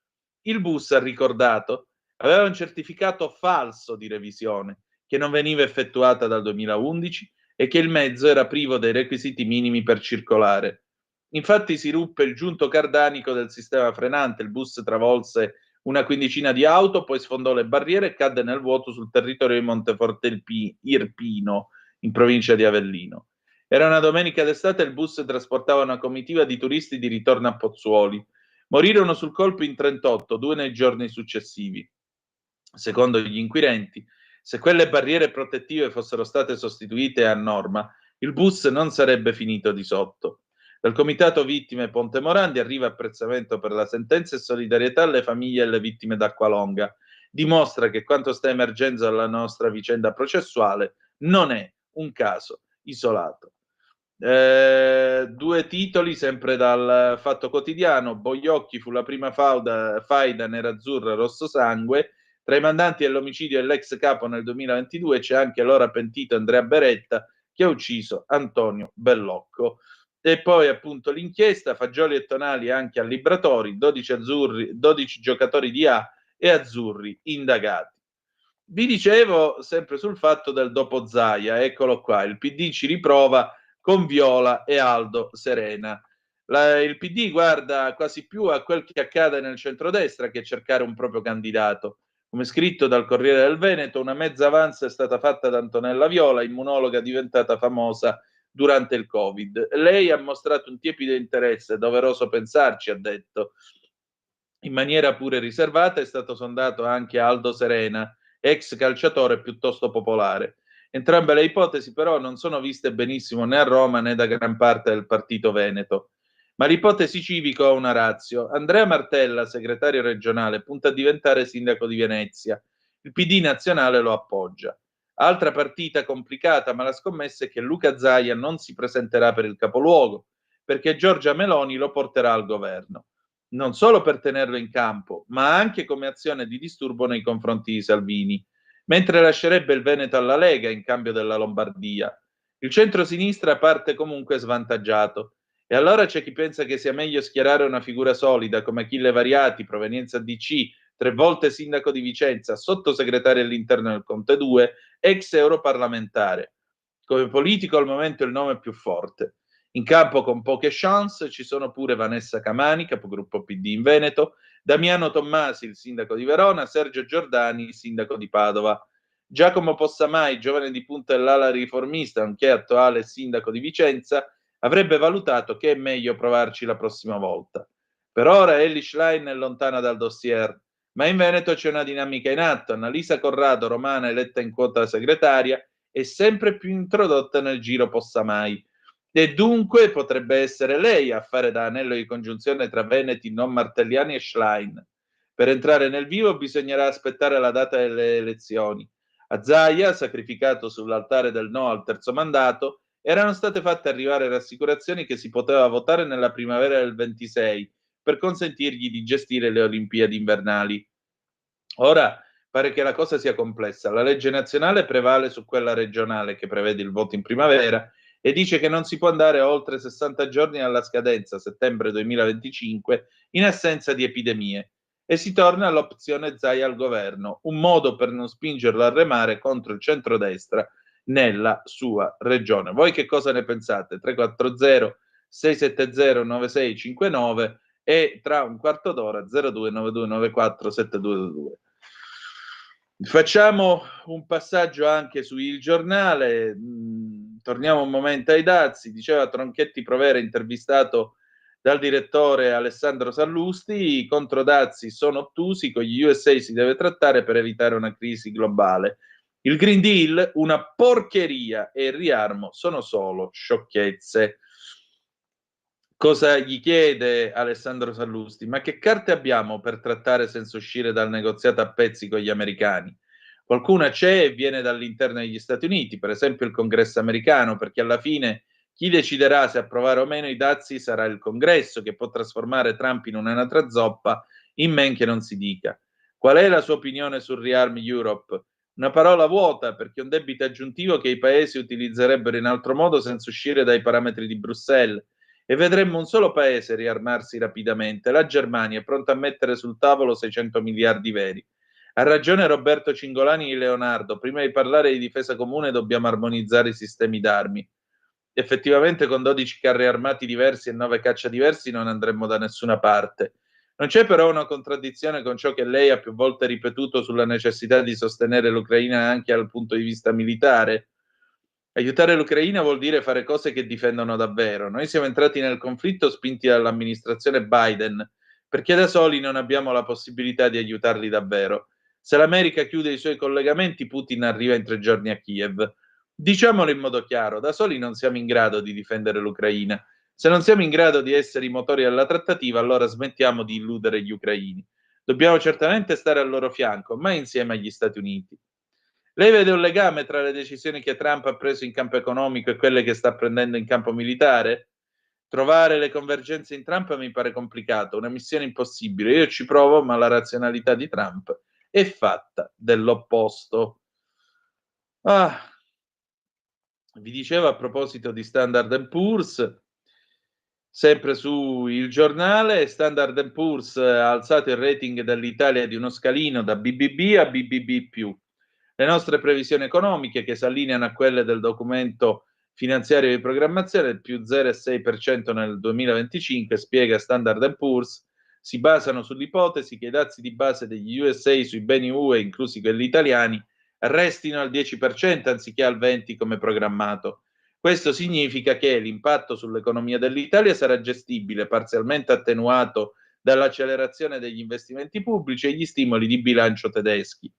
Il bus, ha ricordato, aveva un certificato falso di revisione che non veniva effettuata dal 2011 e che il mezzo era privo dei requisiti minimi per circolare. Infatti si ruppe il giunto cardanico del sistema frenante, il bus travolse una quindicina di auto, poi sfondò le barriere e cadde nel vuoto sul territorio di Monteforte Irpino, in provincia di Avellino. Era una domenica d'estate e il bus trasportava una comitiva di turisti di ritorno a Pozzuoli. Morirono sul colpo in 38, 2 nei giorni successivi. Secondo gli inquirenti, se quelle barriere protettive fossero state sostituite a norma, il bus non sarebbe finito di sotto. Dal Comitato Vittime Ponte Morandi arriva apprezzamento per la sentenza e solidarietà alle famiglie e alle vittime d'Acqualonga. Dimostra che quanto sta emergendo dalla nostra vicenda processuale non è un caso isolato. 2 titoli sempre dal Fatto Quotidiano. Bogliocchi fu la prima faida nerazzurra rosso sangue. Tra i mandanti dell'omicidio dell'ex capo nel 2022 c'è anche l'ora pentito Andrea Beretta che ha ucciso Antonio Bellocco. E poi appunto l'inchiesta, Fagioli e Tonali anche a Libratori, 12 giocatori di A e azzurri indagati. Vi dicevo sempre sul fatto del dopo Zaia, eccolo qua, il PD ci riprova con Viola e Aldo Serena. Il PD guarda quasi più a quel che accade nel centrodestra che cercare un proprio candidato. Come scritto dal Corriere del Veneto, una mezza avanza è stata fatta da Antonella Viola, immunologa diventata famosa durante il Covid. Lei ha mostrato un tiepido interesse, doveroso pensarci, ha detto. In maniera pure riservata è stato sondato anche Aldo Serena, ex calciatore piuttosto popolare. Entrambe le ipotesi però non sono viste benissimo né a Roma né da gran parte del partito veneto. Ma l'ipotesi civico ha una ratio. Andrea Martella, segretario regionale, punta a diventare sindaco di Venezia. Il PD nazionale lo appoggia. Altra partita complicata, ma la scommessa è che Luca Zaia non si presenterà per il capoluogo, perché Giorgia Meloni lo porterà al governo, non solo per tenerlo in campo, ma anche come azione di disturbo nei confronti di Salvini, mentre lascerebbe il Veneto alla Lega in cambio della Lombardia. Il centro-sinistra parte comunque svantaggiato. E allora c'è chi pensa che sia meglio schierare una figura solida come Achille Variati, provenienza DC, 3 volte sindaco di Vicenza, sottosegretario all'interno del Conte 2, ex europarlamentare. Come politico al momento è il nome più forte. In campo con poche chance ci sono pure Vanessa Camani, capogruppo PD in Veneto, Damiano Tommasi, il sindaco di Verona, Sergio Giordani, il sindaco di Padova. Giacomo Possamai, giovane di punta dell'ala riformista, nonché attuale sindaco di Vicenza, avrebbe valutato che è meglio provarci la prossima volta. Per ora Elly Schlein è lontana dal dossier, ma in Veneto c'è una dinamica in atto. Annalisa Corrado, romana eletta in quota segretaria, è sempre più introdotta nel giro Possamai. E dunque potrebbe essere lei a fare da anello di congiunzione tra veneti non martelliani e Schlein. Per entrare nel vivo bisognerà aspettare la data delle elezioni. A Zaia, sacrificato sull'altare del no al terzo mandato, erano state fatte arrivare rassicurazioni che si poteva votare nella primavera del 26 per consentirgli di gestire le Olimpiadi invernali. Ora pare che la cosa sia complessa. La legge nazionale prevale su quella regionale che prevede il voto in primavera e dice che non si può andare oltre 60 giorni alla scadenza, settembre 2025, in assenza di epidemie. E si torna all'opzione Zaia al governo, un modo per non spingerlo a remare contro il centrodestra nella sua regione. Voi che cosa ne pensate? 340 670 9659 e tra un quarto d'ora 029294 7222. Facciamo un passaggio anche su Il Giornale, torniamo un momento ai dazi. Diceva Tronchetti Provera, intervistato dal direttore Alessandro Sallusti, i controdazi sono ottusi, con gli USA si deve trattare per evitare una crisi globale. Il Green Deal, una porcheria, e il riarmo sono solo sciocchezze. Cosa gli chiede Alessandro Sallusti? Ma che carte abbiamo per trattare senza uscire dal negoziato a pezzi con gli americani? Qualcuna c'è e viene dall'interno degli Stati Uniti, per esempio il Congresso americano, perché alla fine chi deciderà se approvare o meno i dazi sarà il Congresso, che può trasformare Trump in un'altra zoppa, in men che non si dica. Qual è la sua opinione sul Rearm Europe? Una parola vuota, perché è un debito aggiuntivo che i paesi utilizzerebbero in altro modo senza uscire dai parametri di Bruxelles. E vedremmo un solo paese riarmarsi rapidamente, la Germania, è pronta a mettere sul tavolo 600 miliardi veri. Ha ragione Roberto Cingolani di Leonardo, prima di parlare di difesa comune dobbiamo armonizzare i sistemi d'armi. Effettivamente con 12 carri armati diversi e 9 caccia diversi non andremmo da nessuna parte. Non c'è però una contraddizione con ciò che lei ha più volte ripetuto sulla necessità di sostenere l'Ucraina anche dal punto di vista militare? Aiutare l'Ucraina vuol dire fare cose che difendono davvero. Noi siamo entrati nel conflitto spinti dall'amministrazione Biden, perché da soli non abbiamo la possibilità di aiutarli davvero. Se l'America chiude i suoi collegamenti, Putin arriva in 3 giorni a Kiev. Diciamolo in modo chiaro, da soli non siamo in grado di difendere l'Ucraina. Se non siamo in grado di essere i motori della trattativa, allora smettiamo di illudere gli ucraini. Dobbiamo certamente stare al loro fianco, ma insieme agli Stati Uniti. Lei vede un legame tra le decisioni che Trump ha preso in campo economico e quelle che sta prendendo in campo militare? Trovare le convergenze in Trump mi pare complicato, una missione impossibile. Io ci provo, ma la razionalità di Trump è fatta dell'opposto. Vi dicevo a proposito di Standard & Poor's, sempre su Il Giornale, Standard & Poor's ha alzato il rating dell'Italia di uno scalino da BBB a BBB+. Le nostre previsioni economiche, che si allineano a quelle del documento finanziario di programmazione, più 0,6% nel 2025, spiega Standard & Poor's, si basano sull'ipotesi che i dazi di base degli USA sui beni UE, inclusi quelli italiani, restino al 10% anziché al 20% come programmato. Questo significa che l'impatto sull'economia dell'Italia sarà gestibile, parzialmente attenuato dall'accelerazione degli investimenti pubblici e gli stimoli di bilancio tedeschi.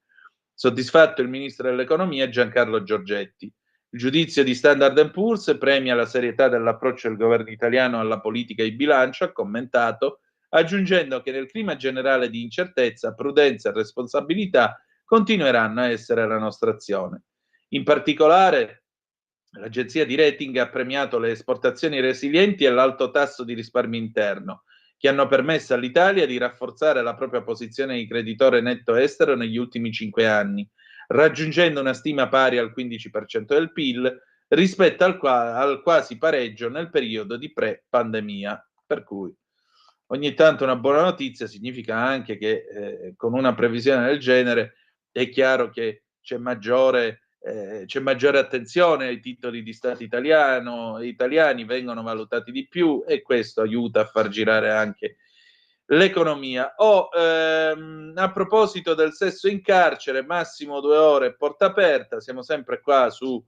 Soddisfatto il ministro dell'economia Giancarlo Giorgetti. Il giudizio di Standard & Poor's premia la serietà dell'approccio del governo italiano alla politica di bilancio, ha commentato, aggiungendo che nel clima generale di incertezza, prudenza e responsabilità continueranno a essere la nostra azione. In particolare, l'agenzia di rating ha premiato le esportazioni resilienti e l'alto tasso di risparmio interno, che hanno permesso all'Italia di rafforzare la propria posizione di creditore netto estero negli ultimi 5 anni, raggiungendo una stima pari al 15% del PIL rispetto al quasi pareggio nel periodo di pre-pandemia. Per cui ogni tanto una buona notizia significa anche che con una previsione del genere è chiaro che c'è maggiore attenzione ai titoli di Stato italiani, vengono valutati di più e questo aiuta a far girare anche l'economia. A proposito del sesso in carcere, massimo 2 ore, porta aperta, siamo sempre qua su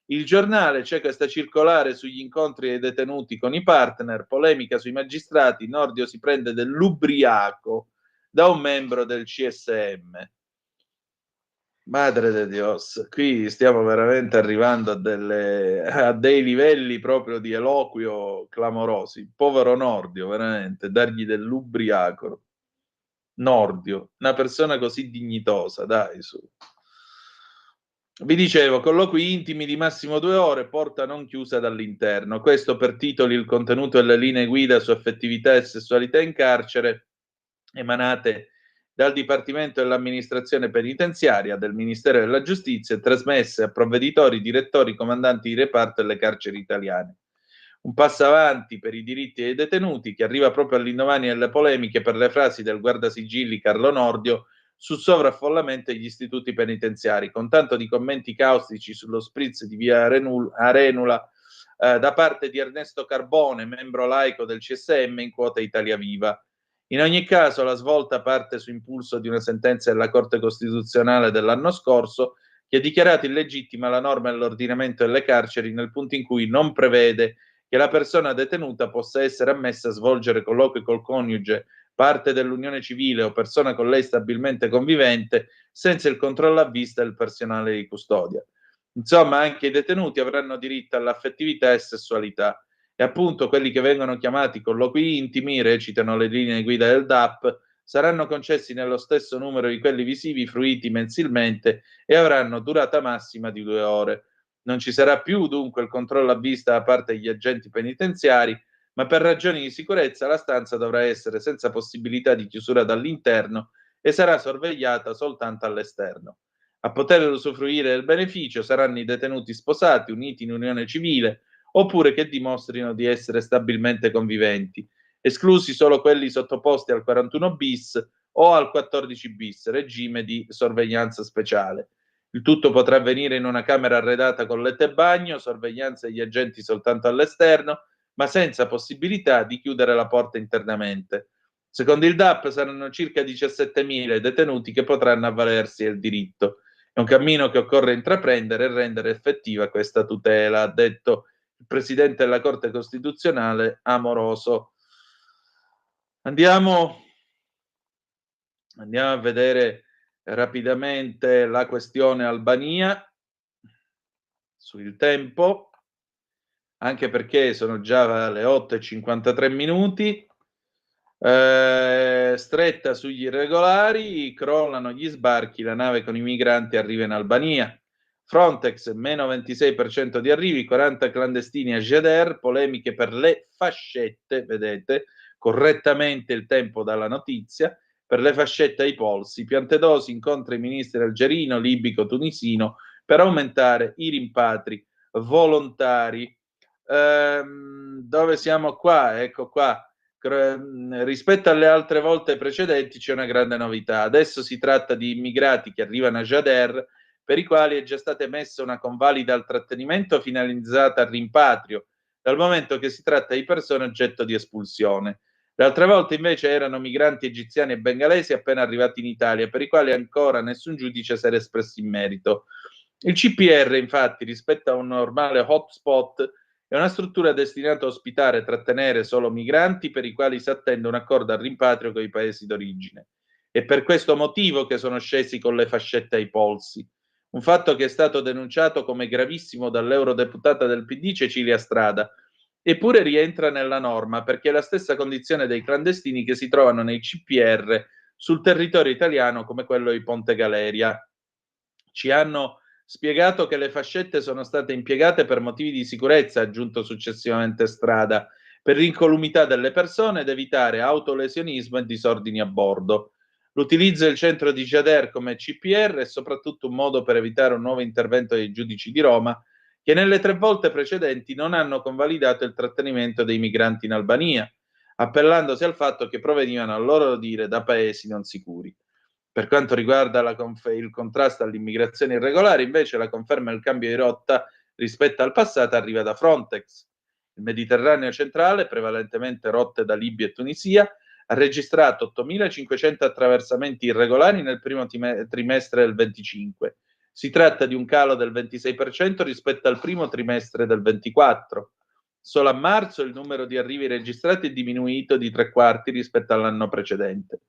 Il Giornale, c'è questa circolare sugli incontri dei detenuti con i partner, polemica sui magistrati, Nordio si prende dell'ubriaco da un membro del CSM. Madre de Dios, qui stiamo veramente arrivando a dei livelli proprio di eloquio clamorosi. Povero Nordio, veramente, dargli dell'ubriaco. Nordio, una persona così dignitosa, dai, su. Vi dicevo, colloqui intimi di massimo 2 ore, porta non chiusa dall'interno. Questo per titoli il contenuto delle linee guida su affettività e sessualità in carcere, emanate dal Dipartimento dell'Amministrazione Penitenziaria del Ministero della Giustizia e trasmesse a provveditori, direttori, comandanti di reparto delle carceri italiane. Un passo avanti per i diritti dei detenuti che arriva proprio all'indomani delle polemiche per le frasi del guardasigilli Carlo Nordio sul sovraffollamento degli istituti penitenziari, con tanto di commenti caustici sullo spritz di via Arenula da parte di Ernesto Carbone, membro laico del CSM in quota Italia Viva. In ogni caso, la svolta parte su impulso di una sentenza della Corte Costituzionale dell'anno scorso che ha dichiarato illegittima la norma dell'ordinamento delle carceri nel punto in cui non prevede che la persona detenuta possa essere ammessa a svolgere colloqui col coniuge, parte dell'unione civile o persona con lei stabilmente convivente senza il controllo a vista del personale di custodia. Insomma, anche i detenuti avranno diritto all'affettività e sessualità. E appunto quelli che vengono chiamati colloqui intimi, recitano le linee guida del DAP, saranno concessi nello stesso numero di quelli visivi fruiti mensilmente e avranno durata massima di 2 ore. Non ci sarà più dunque il controllo a vista da parte degli agenti penitenziari, ma per ragioni di sicurezza la stanza dovrà essere senza possibilità di chiusura dall'interno e sarà sorvegliata soltanto all'esterno. A poter usufruire del beneficio saranno i detenuti sposati, uniti in unione civile, oppure che dimostrino di essere stabilmente conviventi, esclusi solo quelli sottoposti al 41 bis o al 14 bis, regime di sorveglianza speciale. Il tutto potrà avvenire in una camera arredata con letto e bagno, sorveglianza degli agenti soltanto all'esterno, ma senza possibilità di chiudere la porta internamente. Secondo il DAP saranno circa 17.000 i detenuti che potranno avvalersi del diritto. È un cammino che occorre intraprendere e rendere effettiva questa tutela, ha detto il presidente della Corte Costituzionale Amoroso. Andiamo a vedere rapidamente la questione Albania sul Tempo, anche perché sono già le 8:53 minuti. Stretta sugli irregolari, crollano gli sbarchi, la nave con i migranti arriva in Albania. Frontex, meno 26% di arrivi, 40 clandestini a Geder, polemiche per le fascette, vedete, correttamente il Tempo dalla notizia, per le fascette ai polsi, Piantedosi incontra i ministri algerino, libico, tunisino per aumentare i rimpatri volontari. Dove siamo qua? Ecco qua. Rispetto alle altre volte precedenti c'è una grande novità. Adesso si tratta di immigrati che arrivano a Ghadir, per i quali è già stata emessa una convalida al trattenimento finalizzata al rimpatrio, dal momento che si tratta di persone oggetto di espulsione. Le altre volte invece erano migranti egiziani e bengalesi appena arrivati in Italia, per i quali ancora nessun giudice si era espresso in merito. Il CPR, infatti, rispetto a un normale hotspot, è una struttura destinata a ospitare e trattenere solo migranti per i quali si attende un accordo al rimpatrio con i paesi d'origine. È per questo motivo che sono scesi con le fascette ai polsi. Un fatto che è stato denunciato come gravissimo dall'eurodeputata del PD Cecilia Strada, eppure rientra nella norma perché è la stessa condizione dei clandestini che si trovano nei CPR sul territorio italiano come quello di Ponte Galeria. Ci hanno spiegato che le fascette sono state impiegate per motivi di sicurezza, ha aggiunto successivamente Strada, per l'incolumità delle persone ed evitare autolesionismo e disordini a bordo. L'utilizzo del centro di Jader come CPR è soprattutto un modo per evitare un nuovo intervento dei giudici di Roma, che nelle 3 volte precedenti non hanno convalidato il trattenimento dei migranti in Albania, appellandosi al fatto che provenivano, a loro dire, da paesi non sicuri. Per quanto riguarda il contrasto all'immigrazione irregolare, invece, la conferma del cambio di rotta rispetto al passato arriva da Frontex. Il Mediterraneo centrale, prevalentemente rotte da Libia e Tunisia, ha registrato 8.500 attraversamenti irregolari nel primo trimestre del 25. Si tratta di un calo del 26% rispetto al primo trimestre del 24. Solo a marzo il numero di arrivi registrati è diminuito di 3/4 rispetto all'anno precedente.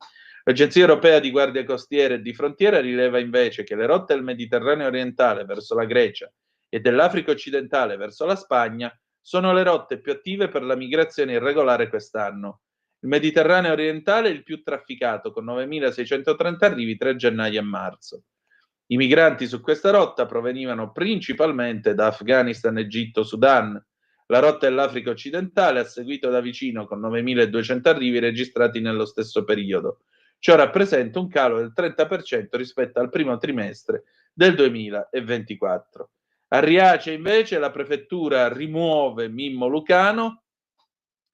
L'Agenzia Europea di Guardia Costiera e di Frontiera rileva invece che le rotte del Mediterraneo orientale verso la Grecia e dell'Africa occidentale verso la Spagna sono le rotte più attive per la migrazione irregolare quest'anno. Il Mediterraneo orientale è il più trafficato, con 9.630 arrivi tra gennaio e marzo. I migranti su questa rotta provenivano principalmente da Afghanistan, Egitto, Sudan. La rotta dell'Africa occidentale ha seguito da vicino con 9.200 arrivi registrati nello stesso periodo. Ciò rappresenta un calo del 30% rispetto al primo trimestre del 2024. A Riace invece la prefettura rimuove Mimmo Lucano,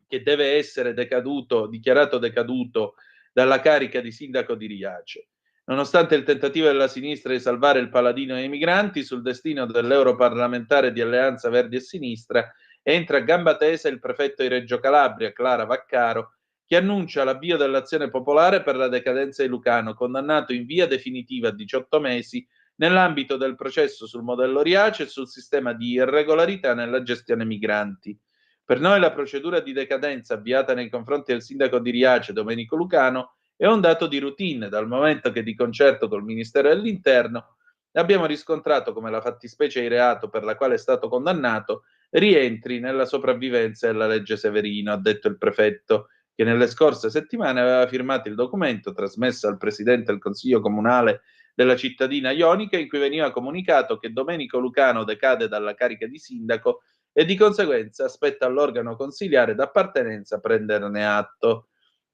che deve essere dichiarato decaduto dalla carica di sindaco di Riace. Nonostante il tentativo della sinistra di salvare il paladino dei migranti, sul destino dell'europarlamentare di Alleanza Verdi e Sinistra entra a gamba tesa il prefetto di Reggio Calabria, Clara Vaccaro, che annuncia l'avvio dell'azione popolare per la decadenza di Lucano, condannato in via definitiva a 18 mesi nell'ambito del processo sul modello Riace e sul sistema di irregolarità nella gestione migranti. Per noi la procedura di decadenza avviata nei confronti del sindaco di Riace, Domenico Lucano, è un dato di routine, dal momento che di concerto col Ministero dell'Interno abbiamo riscontrato come la fattispecie di reato per la quale è stato condannato rientri nella sopravvivenza della legge Severino, ha detto il prefetto, che nelle scorse settimane aveva firmato il documento trasmesso al presidente del Consiglio Comunale della cittadina ionica, in cui veniva comunicato che Domenico Lucano decade dalla carica di sindaco e di conseguenza aspetta all'organo consiliare d'appartenenza prenderne atto.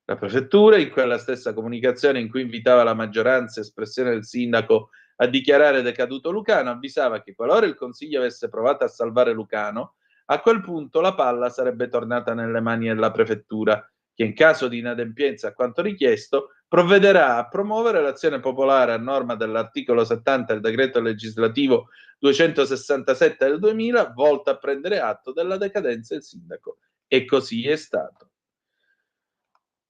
La prefettura, in quella stessa comunicazione in cui invitava la maggioranza espressione del sindaco a dichiarare decaduto Lucano, avvisava che qualora il Consiglio avesse provato a salvare Lucano, a quel punto la palla sarebbe tornata nelle mani della prefettura, che in caso di inadempienza a quanto richiesto provvederà a promuovere l'azione popolare a norma dell'articolo 70 del decreto legislativo 267 del 2000, volta a prendere atto della decadenza del sindaco. E così è stato.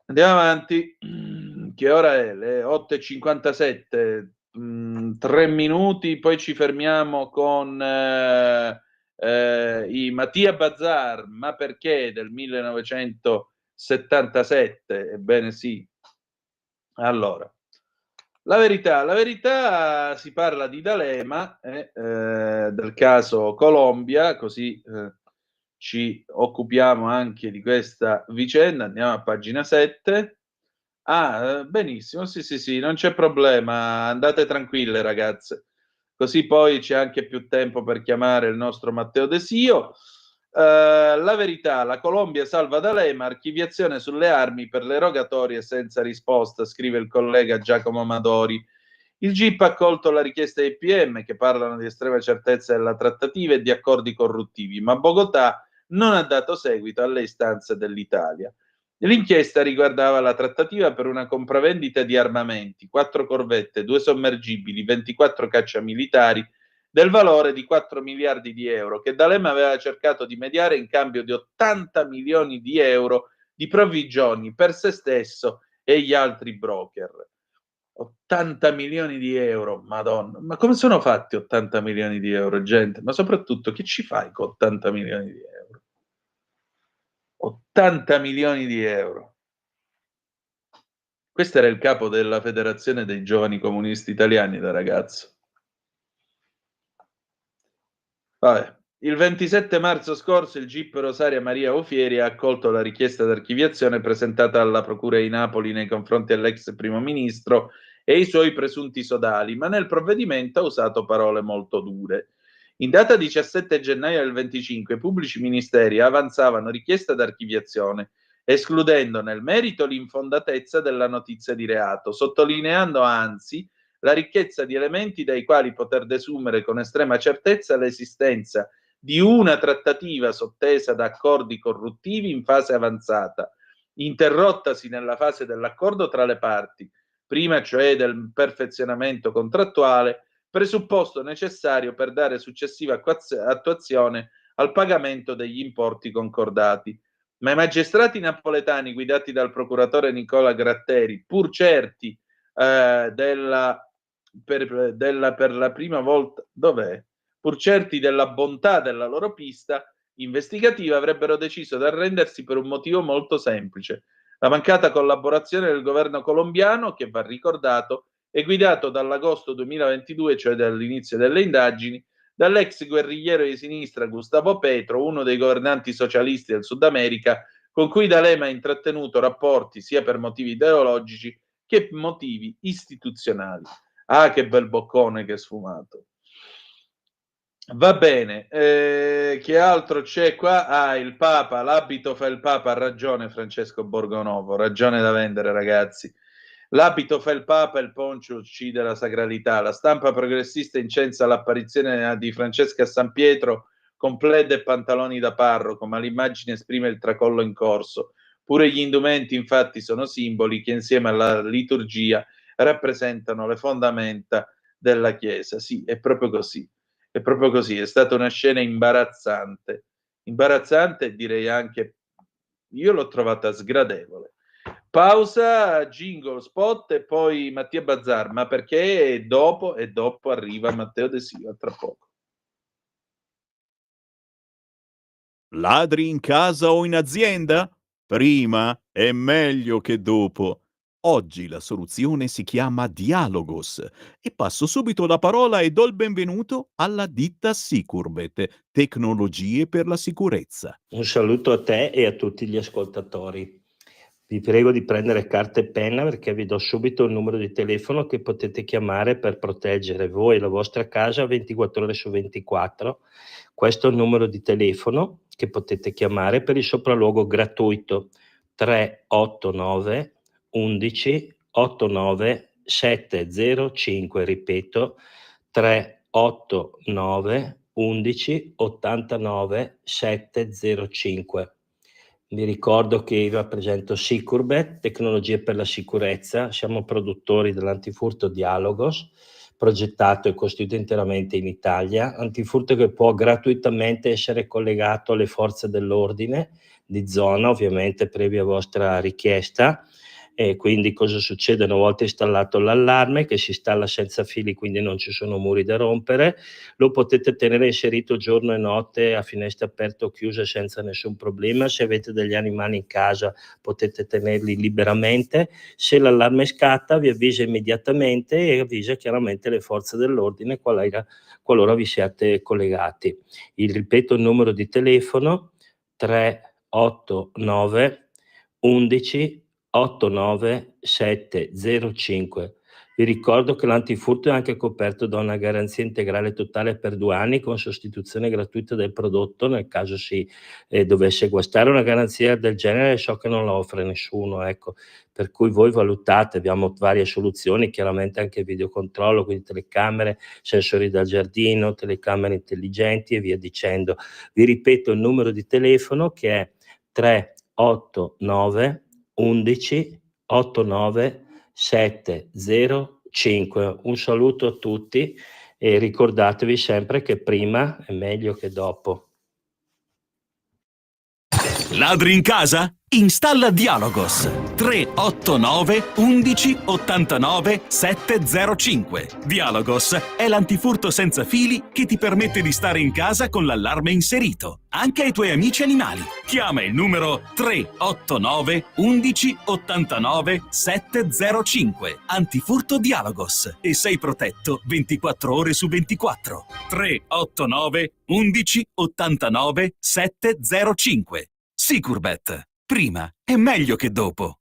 Andiamo avanti. Che ora è? Le 8:57, 3 minuti, poi ci fermiamo con i Mattia Bazar, ma perché, del 1977? Ebbene sì. Allora, la verità si parla di D'Alema, del caso Colombia, così ci occupiamo anche di questa vicenda. Andiamo a pagina 7. Benissimo, sì, non c'è problema, andate tranquille ragazze, così poi c'è anche più tempo per chiamare il nostro Matteo De Sio. La verità, la Colombia salva D'Alema, archiviazione sulle armi per le rogatorie senza risposta, scrive il collega Giacomo Amadori. Il GIP ha accolto la richiesta dei PM, che parlano di estrema certezza della trattativa e di accordi corruttivi, ma Bogotà non ha dato seguito alle istanze dell'Italia. L'inchiesta riguardava la trattativa per una compravendita di armamenti, 4 corvette, 2 sommergibili, 24 cacciamilitari, del valore di 4 miliardi di euro, che D'Alema aveva cercato di mediare in cambio di 80 milioni di euro di provvigioni per se stesso e gli altri broker. 80 milioni di euro, madonna, ma come sono fatti 80 milioni di euro, gente? Ma soprattutto, che ci fai con 80 milioni di euro? 80 milioni di euro. Questo era il capo della Federazione dei Giovani Comunisti Italiani da ragazzo. Vabbè. Il 27 marzo scorso il GIP Rosaria Maria Ofieri ha accolto la richiesta d'archiviazione presentata alla Procura di Napoli nei confronti dell'ex primo ministro e i suoi presunti sodali, ma nel provvedimento ha usato parole molto dure. In data 17 gennaio del 25 i pubblici ministeri avanzavano richiesta d'archiviazione, escludendo nel merito l'infondatezza della notizia di reato, sottolineando anzi la ricchezza di elementi dai quali poter desumere con estrema certezza l'esistenza di una trattativa sottesa da accordi corruttivi in fase avanzata, interrottasi nella fase dell'accordo tra le parti, prima cioè del perfezionamento contrattuale, presupposto necessario per dare successiva attuazione al pagamento degli importi concordati. Ma i magistrati napoletani guidati dal procuratore Nicola Gratteri, pur certi per la prima volta, pur certi della bontà della loro pista investigativa, avrebbero deciso di arrendersi per un motivo molto semplice: la mancata collaborazione del governo colombiano, che va ricordato è guidato dall'agosto 2022, cioè dall'inizio delle indagini, dall'ex guerrigliero di sinistra Gustavo Petro, uno dei governanti socialisti del Sud America, con cui D'Alema ha intrattenuto rapporti sia per motivi ideologici che motivi istituzionali. Ah, che bel boccone che sfumato. Va bene, che altro c'è qua? Ah, il Papa, l'abito fa il Papa, ha ragione Francesco Borgonovo, ragione da vendere, ragazzi. L'abito fa il Papa, il poncio uccide la sacralità. La stampa progressista incensa l'apparizione di Francesca a San Pietro con plaid e pantaloni da parroco, ma l'immagine esprime il tracollo in corso. Pure gli indumenti, infatti, sono simboli che insieme alla liturgia rappresentano le fondamenta della Chiesa. Sì, è proprio così. È proprio così, è stata una scena imbarazzante. Imbarazzante, direi anche, io l'ho trovata sgradevole. Pausa, jingle, spot e poi Mattia Bazzar, ma perché dopo arriva Matteo De Siva, tra poco. Ladri in casa o in azienda? Prima è meglio che dopo. Oggi la soluzione si chiama Dialogos e passo subito la parola e do il benvenuto alla ditta Sicurbet, tecnologie per la sicurezza. Un saluto a te e a tutti gli ascoltatori. Vi prego di prendere carta e penna perché vi do subito il numero di telefono che potete chiamare per proteggere voi e la vostra casa 24 ore su 24. Questo è il numero di telefono che potete chiamare per il sopralluogo gratuito 389 11 89 705, ripeto 389 11 89 705. Vi ricordo che io rappresento Sicurbet, tecnologie per la sicurezza. Siamo produttori dell'antifurto Dialogos, progettato e costruito interamente in Italia, antifurto che può gratuitamente essere collegato alle forze dell'ordine di zona, ovviamente previa vostra richiesta. E quindi cosa succede? Una volta installato l'allarme, che si installa senza fili, quindi non ci sono muri da rompere, lo potete tenere inserito giorno e notte a finestre aperte o chiuse senza nessun problema. Se avete degli animali in casa potete tenerli liberamente. Se l'allarme scatta vi avvisa immediatamente e avvisa chiaramente le forze dell'ordine qualora vi siate collegati. Ripeto il numero di telefono 389 11 89 705. Vi ricordo che l'antifurto è anche coperto da una garanzia integrale totale per 2 anni con sostituzione gratuita del prodotto nel caso si dovesse guastare. Una garanzia del genere so che non la offre nessuno, ecco, per cui voi valutate. Abbiamo varie soluzioni, chiaramente anche videocontrollo, quindi telecamere, sensori da giardino, telecamere intelligenti e via dicendo. Vi ripeto il numero di telefono che è 389 11 89 705. Un saluto a tutti e ricordatevi sempre che prima è meglio che dopo. Ladri in casa? Installa Dialogos 389 11 89 705. Dialogos è l'antifurto senza fili che ti permette di stare in casa con l'allarme inserito, anche ai tuoi amici animali. Chiama il numero 389 11 89 705. Antifurto Dialogos e sei protetto 24 ore su 24. 389 11 89 705. Sicurbet. Prima è meglio che dopo.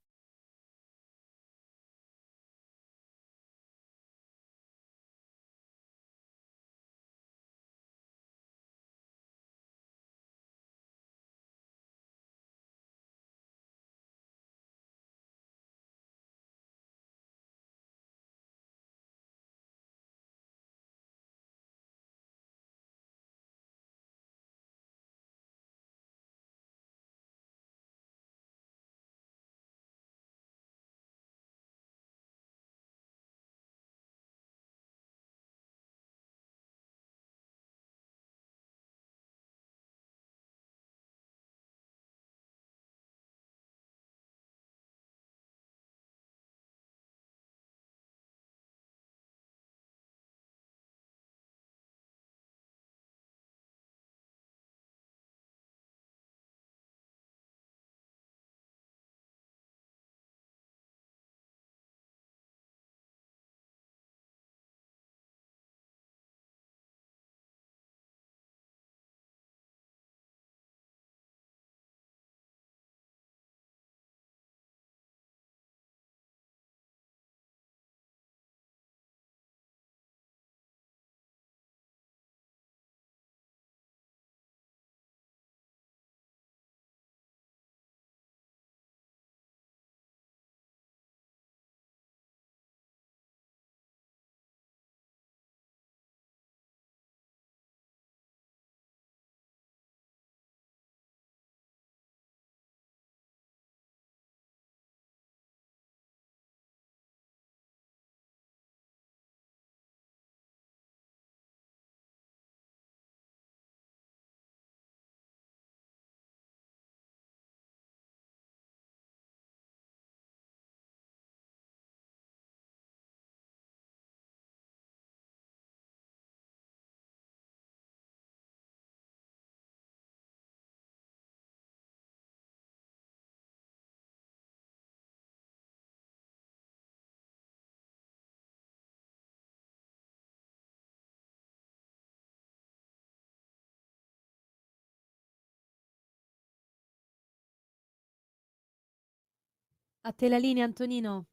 A te la linea, Antonino.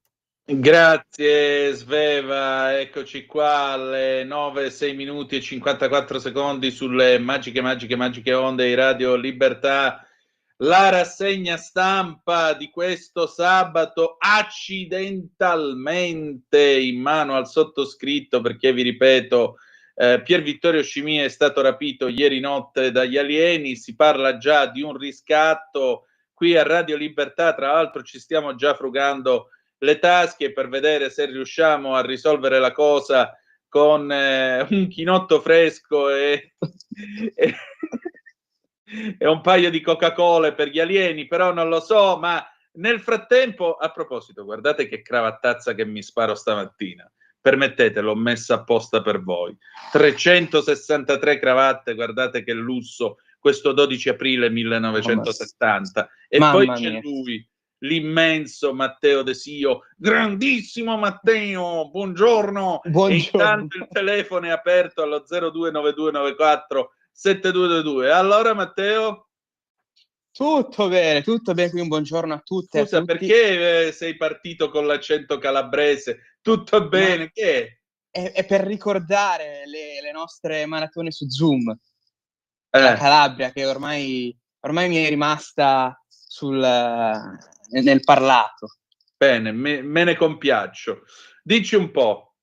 Grazie Sveva, eccoci qua alle 9, 6 minuti e 54 secondi sulle magiche onde di Radio Libertà. La rassegna stampa di questo sabato, accidentalmente in mano al sottoscritto, perché vi ripeto, Pier Vittorio Scimia è stato rapito ieri notte dagli alieni. Si parla già di un riscatto. Qui a Radio Libertà, tra l'altro, ci stiamo già frugando le tasche per vedere se riusciamo a risolvere la cosa con un chinotto fresco e un paio di Coca-Cola per gli alieni, però non lo so. Ma nel frattempo, a proposito, guardate che cravattazza che mi sparo stamattina. Permettete, l'ho messa apposta per voi. 363 cravatte, guardate che lusso, questo 12 aprile 1970. E Mamma poi c'è mia. lui, l'immenso Matteo De Sio. Grandissimo Matteo, buongiorno. Buongiorno. E intanto il telefono è aperto allo 029294 7222. Allora Matteo? Tutto bene, qui un buongiorno a tutte. Scusa, a tutti. perché sei partito con l'accento calabrese? Tutto bene? Che è per ricordare le nostre maratone su Zoom. La Calabria, che ormai mi è rimasta nel parlato. Bene, me ne compiaccio. Dici un po'.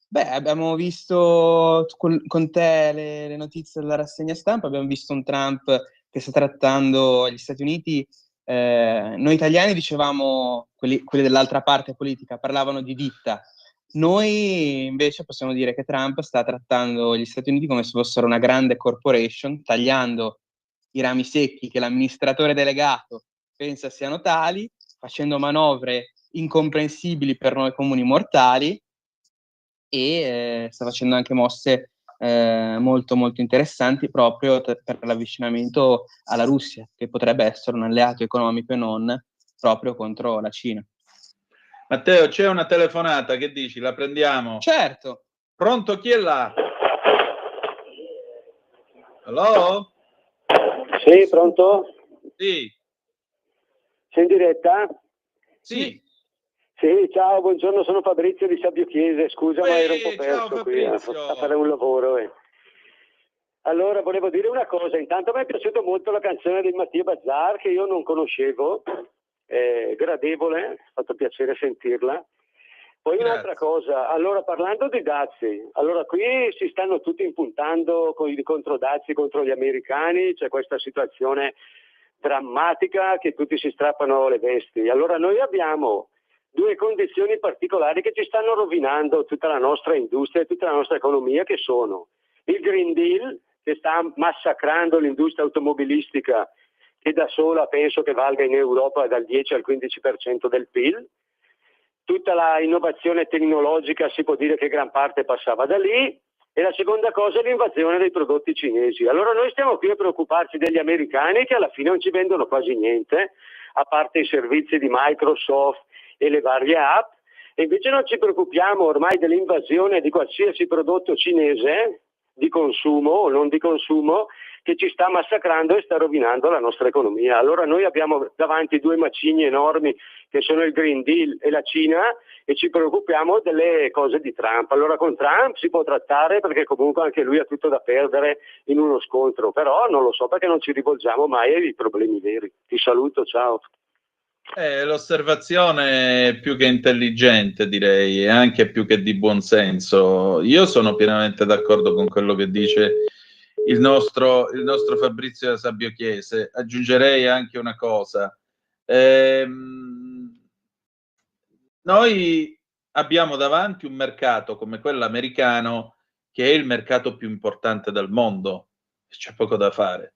Beh, abbiamo visto con te le notizie della rassegna stampa, abbiamo visto un Trump che sta trattando gli Stati Uniti. Noi italiani dicevamo, quelli dell'altra parte politica, parlavano di ditta. Noi invece possiamo dire che Trump sta trattando gli Stati Uniti come se fossero una grande corporation, tagliando i rami secchi che l'amministratore delegato pensa siano tali, facendo manovre incomprensibili per noi comuni mortali, e sta facendo anche mosse molto molto interessanti proprio per l'avvicinamento alla Russia, che potrebbe essere un alleato economico e non, proprio contro la Cina. Matteo, c'è una telefonata, che dici? La prendiamo? Certo. Pronto, chi è là? Allo? Sì, pronto? Sì. Sei in diretta? Sì. Sì, ciao, buongiorno, sono Fabrizio di Sabbio Chiese, scusa ma ero un po' perso qui a fare un lavoro. Allora, volevo dire una cosa, intanto mi è piaciuta molto la canzone di Mattia Bazzar, che io non conoscevo, gradevole, ha fatto piacere sentirla. Poi un'altra cosa, allora parlando di dazi, allora qui si stanno tutti impuntando contro dazi, contro gli americani, c'è questa situazione drammatica che tutti si strappano le vesti. Allora noi abbiamo due condizioni particolari che ci stanno rovinando tutta la nostra industria e tutta la nostra economia, che sono il Green Deal, che sta massacrando l'industria automobilistica, che da sola penso che valga in Europa dal 10 al 15% del PIL. Tutta la innovazione tecnologica si può dire che gran parte passava da lì. E la seconda cosa è l'invasione dei prodotti cinesi. Allora noi stiamo qui a preoccuparci degli americani, che alla fine non ci vendono quasi niente, a parte i servizi di Microsoft e le varie app, e invece non ci preoccupiamo ormai dell'invasione di qualsiasi prodotto cinese, di consumo o non di consumo, che ci sta massacrando e sta rovinando la nostra economia. Allora noi abbiamo davanti due macigni enormi, che sono il Green Deal e la Cina, e ci preoccupiamo delle cose di Trump. Allora con Trump si può trattare, perché comunque anche lui ha tutto da perdere in uno scontro, però non lo so perché non ci rivolgiamo mai ai problemi veri. Ti saluto, ciao. L'osservazione è più che intelligente, direi, e anche più che di buonsenso. Io sono pienamente d'accordo con quello che dice il nostro Fabrizio da Sabbio Chiese. Aggiungerei anche una cosa. Noi abbiamo davanti un mercato come quello americano, che è il mercato più importante del mondo, c'è poco da fare.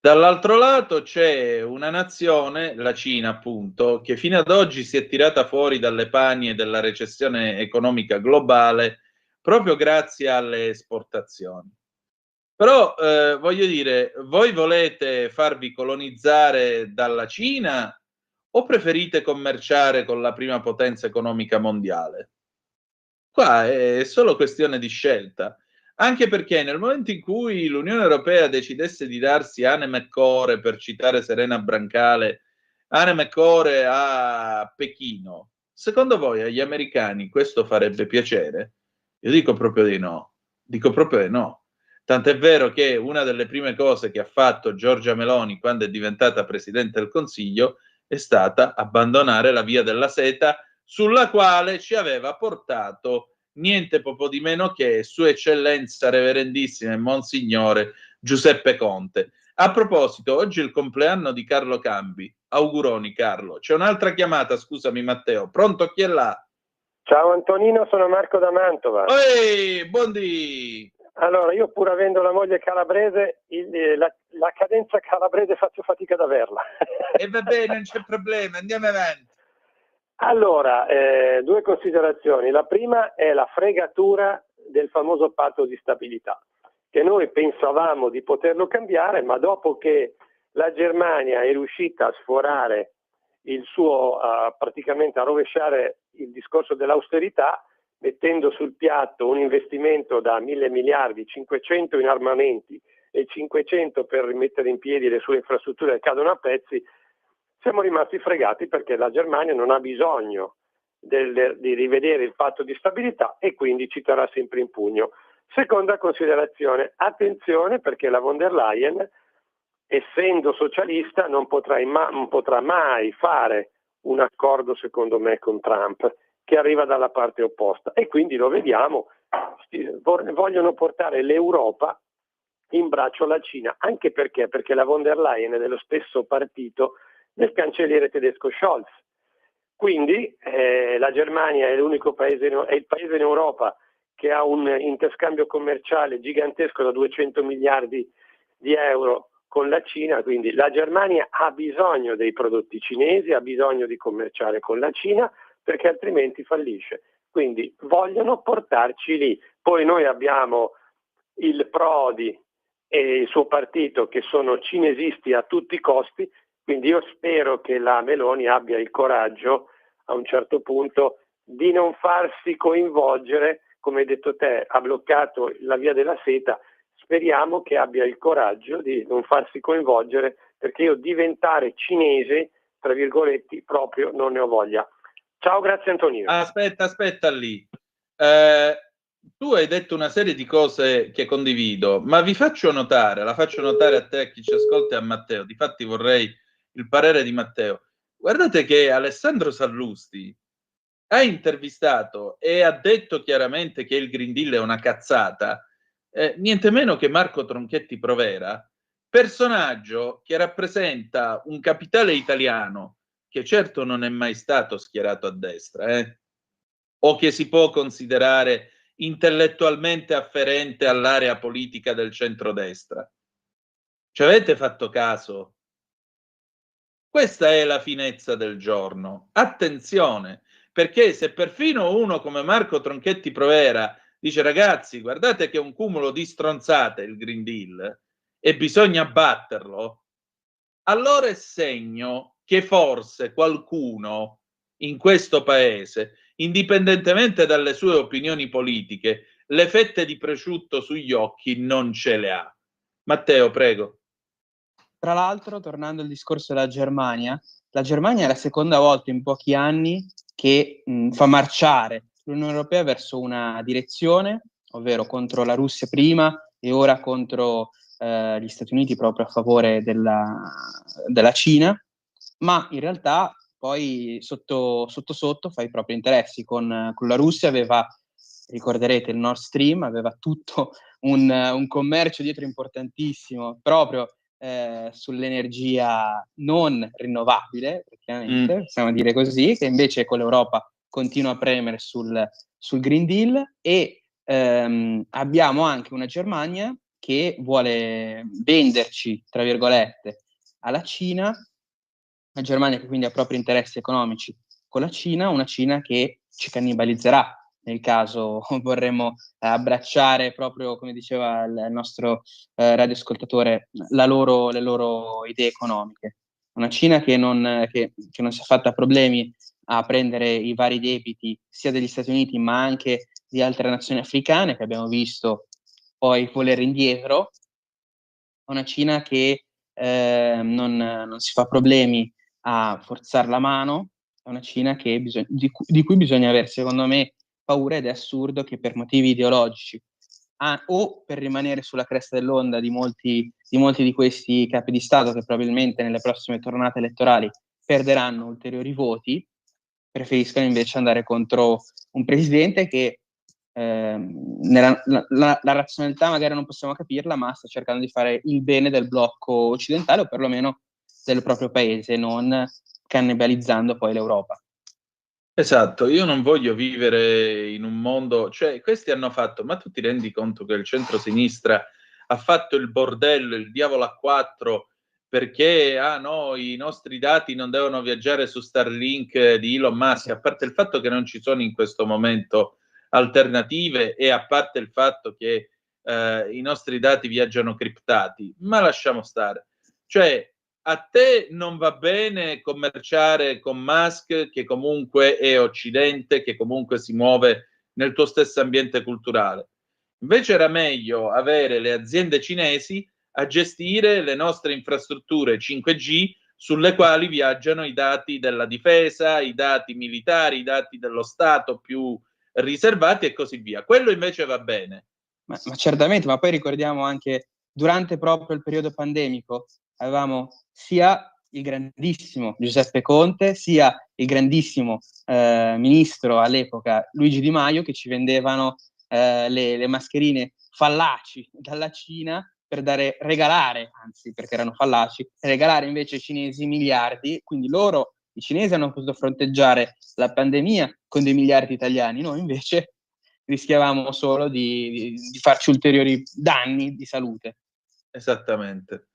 Dall'altro lato c'è una nazione, la Cina appunto, che fino ad oggi si è tirata fuori dalle panie della recessione economica globale proprio grazie alle esportazioni. Però voglio dire, voi volete farvi colonizzare dalla Cina o preferite commerciare con la prima potenza economica mondiale? Qua è solo questione di scelta. Anche perché nel momento in cui l'Unione Europea decidesse di darsi ane e core, per citare Serena Brancale, anima e core a Pechino, secondo voi agli americani questo farebbe piacere? Io dico proprio di no. Dico proprio di no. Tant'è vero che una delle prime cose che ha fatto Giorgia Meloni quando è diventata Presidente del Consiglio è stata abbandonare la via della seta, sulla quale ci aveva portato niente poco di meno che Sua Eccellenza Reverendissima e Monsignore Giuseppe Conte. A proposito, oggi è il compleanno di Carlo Cambi. Auguroni, Carlo. C'è un'altra chiamata, scusami Matteo. Pronto, chi è là? Ciao Antonino, sono Marco da Mantova. Ehi, buondì! Allora, io pur avendo la moglie calabrese, la cadenza calabrese faccio fatica ad averla. E va bene, non c'è problema, andiamo avanti. Allora, due considerazioni. La prima è la fregatura del famoso patto di stabilità, che noi pensavamo di poterlo cambiare, ma dopo che la Germania è riuscita a sforare il suo, praticamente a rovesciare il discorso dell'austerità, mettendo sul piatto un investimento da 1.000 miliardi, 500 in armamenti e 500 per rimettere in piedi le sue infrastrutture che cadono a pezzi, siamo rimasti fregati perché la Germania non ha bisogno di rivedere il patto di stabilità e quindi ci terrà sempre in pugno. Seconda considerazione, attenzione perché la von der Leyen, essendo socialista, non potrà mai fare un accordo, secondo me, con Trump, che arriva dalla parte opposta. E quindi lo vediamo, vogliono portare l'Europa in braccio alla Cina, anche perché la von der Leyen è dello stesso partito del cancelliere tedesco Scholz. Quindi la Germania è l'unico paese, è il paese in Europa che ha un interscambio commerciale gigantesco da 200 miliardi di euro con la Cina, quindi la Germania ha bisogno dei prodotti cinesi, ha bisogno di commerciare con la Cina perché altrimenti fallisce. Quindi vogliono portarci lì. Poi noi abbiamo il Prodi e il suo partito che sono cinesisti a tutti i costi, quindi io spero che la Meloni abbia il coraggio a un certo punto di non farsi coinvolgere, come hai detto te, ha bloccato la via della seta, speriamo che abbia il coraggio di non farsi coinvolgere, perché io diventare cinese, tra virgolette, proprio non ne ho voglia. Ciao, grazie Antonino. Aspetta lì. Tu hai detto una serie di cose che condivido, ma vi faccio notare, la faccio notare a te, a chi ci ascolta e a Matteo, difatti vorrei il parere di Matteo. Guardate che Alessandro Sallusti ha intervistato e ha detto chiaramente che il Green Deal è una cazzata, niente meno che Marco Tronchetti Provera, personaggio che rappresenta un capitale italiano che certo non è mai stato schierato a destra, o che si può considerare intellettualmente afferente all'area politica del centrodestra. Ci avete fatto caso? Questa è la finezza del giorno. Attenzione, perché se perfino uno come Marco Tronchetti Provera dice ragazzi, guardate che è un cumulo di stronzate il Green Deal e bisogna batterlo, allora è segno che forse qualcuno in questo paese, indipendentemente dalle sue opinioni politiche, le fette di prosciutto sugli occhi non ce le ha. Matteo, prego. Tra l'altro, tornando al discorso della Germania è la seconda volta in pochi anni che fa marciare l'Unione Europea verso una direzione, ovvero contro la Russia prima e ora contro gli Stati Uniti proprio a favore della Cina, ma in realtà poi sotto fa i propri interessi. Con la Russia aveva, ricorderete, il Nord Stream, aveva tutto un commercio dietro importantissimo proprio sull'energia non rinnovabile, praticamente, possiamo dire così, che invece con l'Europa continua a premere sul Green Deal, e abbiamo anche una Germania che vuole venderci, tra virgolette, alla Cina, una Germania che quindi ha propri interessi economici con la Cina, una Cina che ci cannibalizzerà nel caso vorremmo abbracciare proprio, come diceva il nostro radioascoltatore, le loro idee economiche. Una Cina che non si è fatta problemi a prendere i vari debiti sia degli Stati Uniti ma anche di altre nazioni africane che abbiamo visto poi volere indietro. Una Cina che non si fa problemi a forzare la mano a una Cina che di cui bisogna avere, secondo me, paura, ed è assurdo che per motivi ideologici o per rimanere sulla cresta dell'onda di molti di questi capi di Stato che probabilmente nelle prossime tornate elettorali perderanno ulteriori voti, preferiscono invece andare contro un presidente che la razionalità magari non possiamo capirla, ma sta cercando di fare il bene del blocco occidentale o perlomeno del proprio paese, non cannibalizzando poi l'Europa. Esatto, io non voglio vivere in un mondo, cioè questi hanno fatto, ma tu ti rendi conto che il centro-sinistra ha fatto il bordello, il diavolo a quattro, perché no, i nostri dati non devono viaggiare su Starlink di Elon Musk, a parte il fatto che non ci sono in questo momento alternative e a parte il fatto che i nostri dati viaggiano criptati, ma lasciamo stare. Cioè, a te non va bene commerciare con Musk, che comunque è occidente, che comunque si muove nel tuo stesso ambiente culturale. Invece era meglio avere le aziende cinesi a gestire le nostre infrastrutture 5G sulle quali viaggiano i dati della difesa, i dati militari, i dati dello Stato più riservati e così via. Quello invece va bene. Ma certamente, ma poi ricordiamo anche durante proprio il periodo pandemico avevamo sia il grandissimo Giuseppe Conte, sia il grandissimo ministro all'epoca Luigi Di Maio, che ci vendevano le mascherine fallaci dalla Cina per regalare, anzi perché erano fallaci, regalare invece ai cinesi miliardi, quindi i cinesi hanno potuto fronteggiare la pandemia con dei miliardi italiani, noi invece rischiavamo solo di farci ulteriori danni di salute. Esattamente.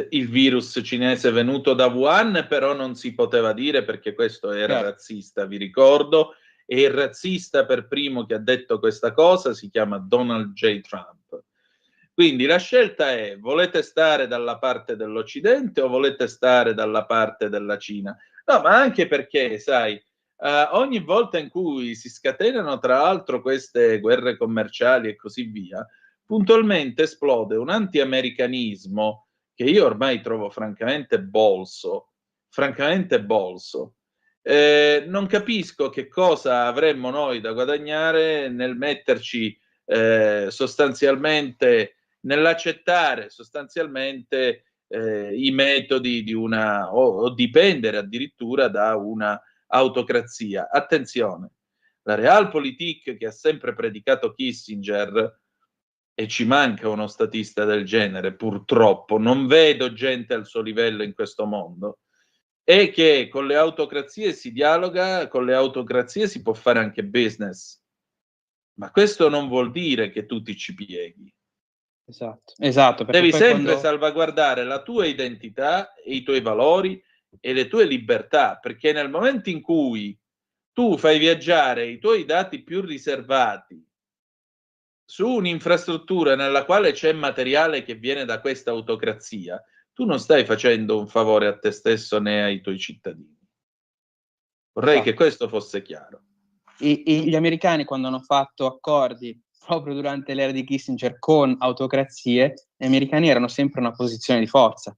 Il virus cinese venuto da Wuhan però non si poteva dire perché questo era razzista, vi ricordo, e il razzista per primo che ha detto questa cosa si chiama Donald J. Trump. Quindi la scelta è: volete stare dalla parte dell'Occidente o volete stare dalla parte della Cina? No, ma anche perché, sai, ogni volta in cui si scatenano tra l'altro queste guerre commerciali e così via, puntualmente esplode un anti-americanismo che io ormai trovo francamente bolso. Non capisco che cosa avremmo noi da guadagnare nel metterci sostanzialmente, nell'accettare sostanzialmente i metodi di una, o dipendere addirittura da una autocrazia. Attenzione, la Realpolitik che ha sempre predicato Kissinger, e ci manca uno statista del genere, purtroppo, non vedo gente al suo livello in questo mondo, è che con le autocrazie si dialoga, con le autocrazie si può fare anche business, ma questo non vuol dire che tu ti ci pieghi. Esatto. Devi sempre salvaguardare la tua identità e i tuoi valori e le tue libertà, perché nel momento in cui tu fai viaggiare i tuoi dati più riservati su un'infrastruttura nella quale c'è materiale che viene da questa autocrazia, tu non stai facendo un favore a te stesso né ai tuoi cittadini. Vorrei che questo fosse chiaro. Gli americani, quando hanno fatto accordi proprio durante l'era di Kissinger con autocrazie, gli americani erano sempre in una posizione di forza.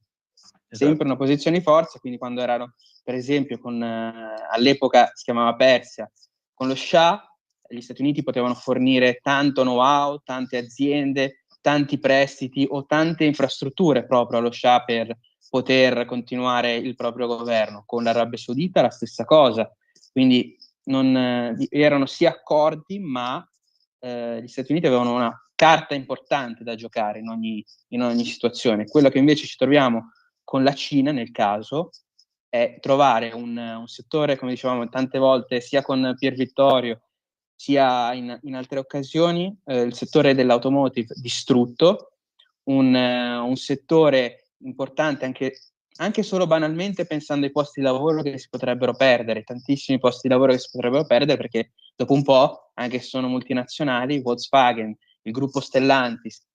Sempre una posizione di forza, quindi quando erano, per esempio, all'epoca si chiamava Persia, con lo Shah, gli Stati Uniti potevano fornire tanto know-how, tante aziende, tanti prestiti o tante infrastrutture proprio allo Shah per poter continuare il proprio governo. Con l'Arabia Saudita la stessa cosa, quindi erano sì accordi, ma gli Stati Uniti avevano una carta importante da giocare in ogni situazione. Quello che invece ci troviamo con la Cina, nel caso, è trovare un settore, come dicevamo tante volte, sia con Pier Vittorio, sia in altre occasioni, il settore dell'automotive distrutto, un settore importante anche solo banalmente pensando ai posti di lavoro che si potrebbero perdere, tantissimi posti di lavoro che si potrebbero perdere, perché dopo un po', anche se sono multinazionali, Volkswagen, il gruppo Stellantis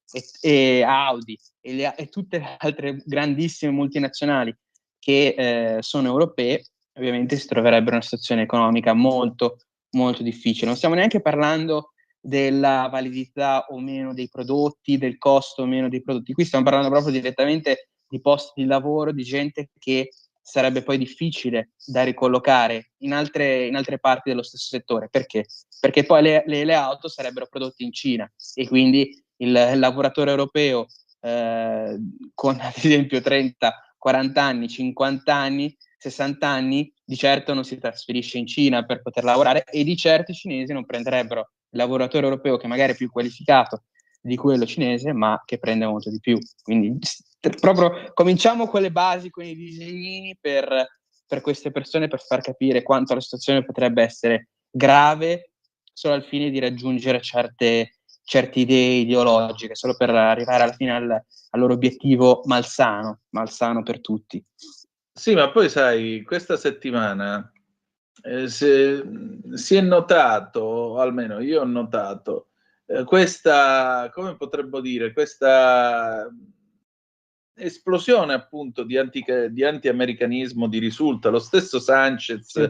e Audi e tutte le altre grandissime multinazionali che sono europee, ovviamente si troverebbero in una situazione economica molto, molto difficile. Non stiamo neanche parlando della validità o meno dei prodotti, del costo o meno dei prodotti. Qui stiamo parlando proprio direttamente di posti di lavoro, di gente che sarebbe poi difficile da ricollocare in altre parti dello stesso settore. Perché? Perché poi le auto sarebbero prodotte in Cina e quindi il lavoratore europeo con ad esempio 30, 40 anni, 50 anni, 60 anni, di certo non si trasferisce in Cina per poter lavorare, e di certo i cinesi non prenderebbero il lavoratore europeo che magari è più qualificato di quello cinese, ma che prende molto di più. Quindi proprio cominciamo con le basi, con i disegnini per queste persone, per far capire quanto la situazione potrebbe essere grave solo al fine di raggiungere certe idee ideologiche, solo per arrivare alla fine al loro obiettivo malsano per tutti. Sì, ma poi sai, questa settimana si è notato, o almeno io ho notato, questa, come potremmo dire, questa esplosione appunto di anti-americanismo di risulta. Lo stesso Sanchez, Sì,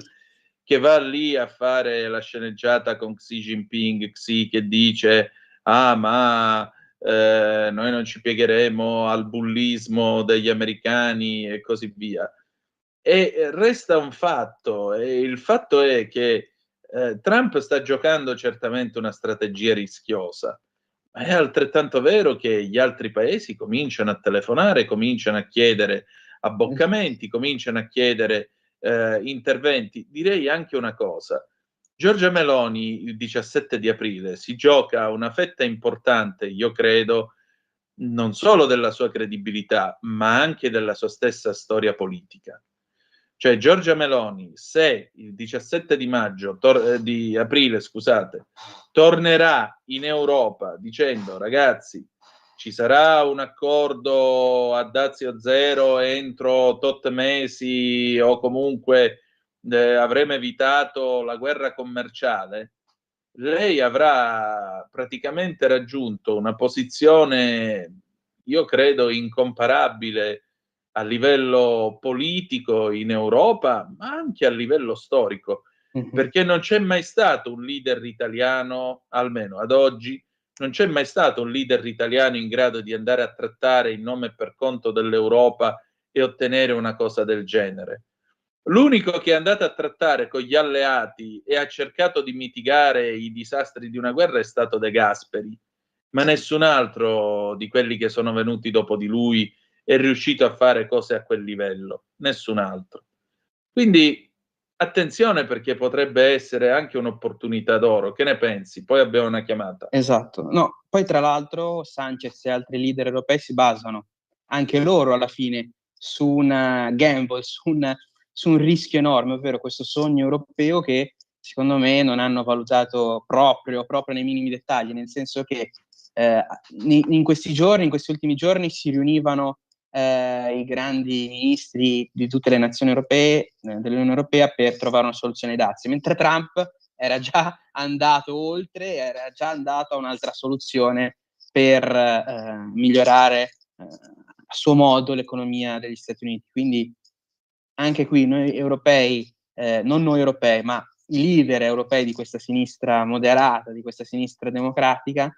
che va lì a fare la sceneggiata con Xi Jinping, che dice ma noi non ci piegheremo al bullismo degli americani e così via. E resta un fatto, e il fatto è che Trump sta giocando certamente una strategia rischiosa, ma è altrettanto vero che gli altri paesi cominciano a telefonare, cominciano a chiedere abboccamenti, cominciano a chiedere interventi. Direi anche una cosa: Giorgia Meloni il 17 di aprile si gioca una fetta importante, io credo, non solo della sua credibilità, ma anche della sua stessa storia politica. Cioè Giorgia Meloni, se il 17 di aprile, scusate, tornerà in Europa dicendo ragazzi ci sarà un accordo a dazio zero entro tot mesi o comunque avremo evitato la guerra commerciale, lei avrà praticamente raggiunto una posizione, io credo, incomparabile a livello politico in Europa, ma anche a livello storico, perché non c'è mai stato un leader italiano, almeno ad oggi, non c'è mai stato un leader italiano in grado di andare a trattare in nome e per conto dell'Europa e ottenere una cosa del genere. L'unico che è andato a trattare con gli alleati e ha cercato di mitigare i disastri di una guerra è stato De Gasperi, ma nessun altro di quelli che sono venuti dopo di lui è riuscito a fare cose a quel livello, nessun altro. Quindi attenzione, perché potrebbe essere anche un'opportunità d'oro. Che ne pensi? Poi abbiamo una chiamata. Esatto. No, poi tra l'altro Sanchez e altri leader europei si basano anche loro alla fine su una gamble, su un rischio enorme, ovvero questo sogno europeo che secondo me non hanno valutato proprio nei minimi dettagli, nel senso che in questi ultimi giorni si riunivano i grandi ministri di tutte le nazioni europee, dell'Unione Europea, per trovare una soluzione ai dazi, mentre Trump era già andato oltre, era già andato a un'altra soluzione per migliorare a suo modo l'economia degli Stati Uniti. Quindi anche qui noi europei, non noi europei, ma i leader europei di questa sinistra moderata, di questa sinistra democratica,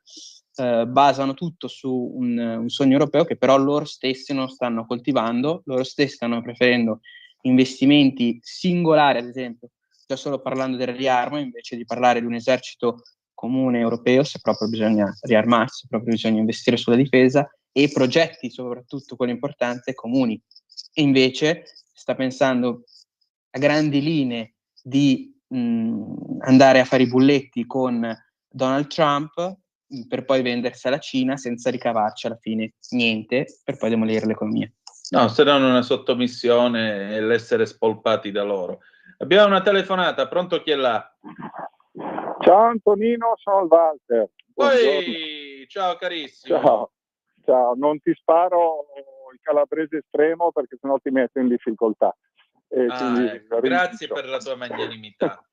basano tutto su un sogno europeo che però loro stessi non stanno coltivando, loro stessi stanno preferendo investimenti singolari, ad esempio, già solo parlando del riarmo, invece di parlare di un esercito comune europeo, se proprio bisogna riarmarsi, se proprio bisogna investire sulla difesa, e progetti, soprattutto quello importante, comuni. E invece sta pensando a grandi linee di andare a fare i bulletti con Donald Trump per poi vendersi alla Cina senza ricavarci alla fine niente, per poi demolire l'economia. No, se non una sottomissione e l'essere spolpati da loro. Abbiamo una telefonata, pronto, chi è là? Ciao Antonino, sono il Walter. Poi, ciao carissimo. Ciao, non ti sparo il calabrese estremo perché sennò ti metto in difficoltà. Ecco, grazie per la tua magnanimità.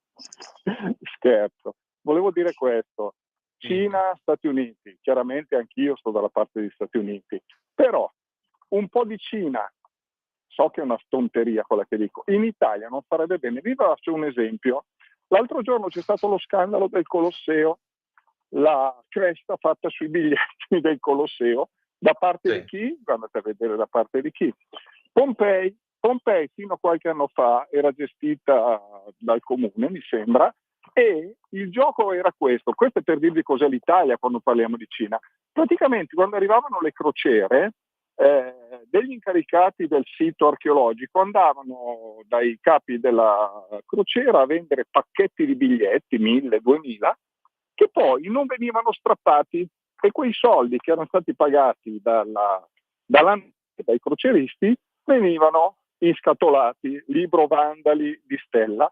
Scherzo. Volevo dire questo: Cina, Stati Uniti, chiaramente anch'io sto dalla parte degli Stati Uniti, però un po' di Cina, so che è una stonteria quella che dico, in Italia non farebbe bene. Vi faccio un esempio. L'altro giorno c'è stato lo scandalo del Colosseo, la cresta fatta sui biglietti del Colosseo, da parte di chi? Andate a vedere da parte di chi. Pompei, Pompei fino a qualche anno fa era gestita dal comune, mi sembra, e il gioco era questo è per dirvi cos'è l'Italia quando parliamo di Cina. Praticamente quando arrivavano le crociere, degli incaricati del sito archeologico andavano dai capi della crociera a vendere pacchetti di biglietti, 1000, 2000, che poi non venivano strappati, e quei soldi che erano stati pagati dai crocieristi venivano inscatolati, libro vandali di Stella,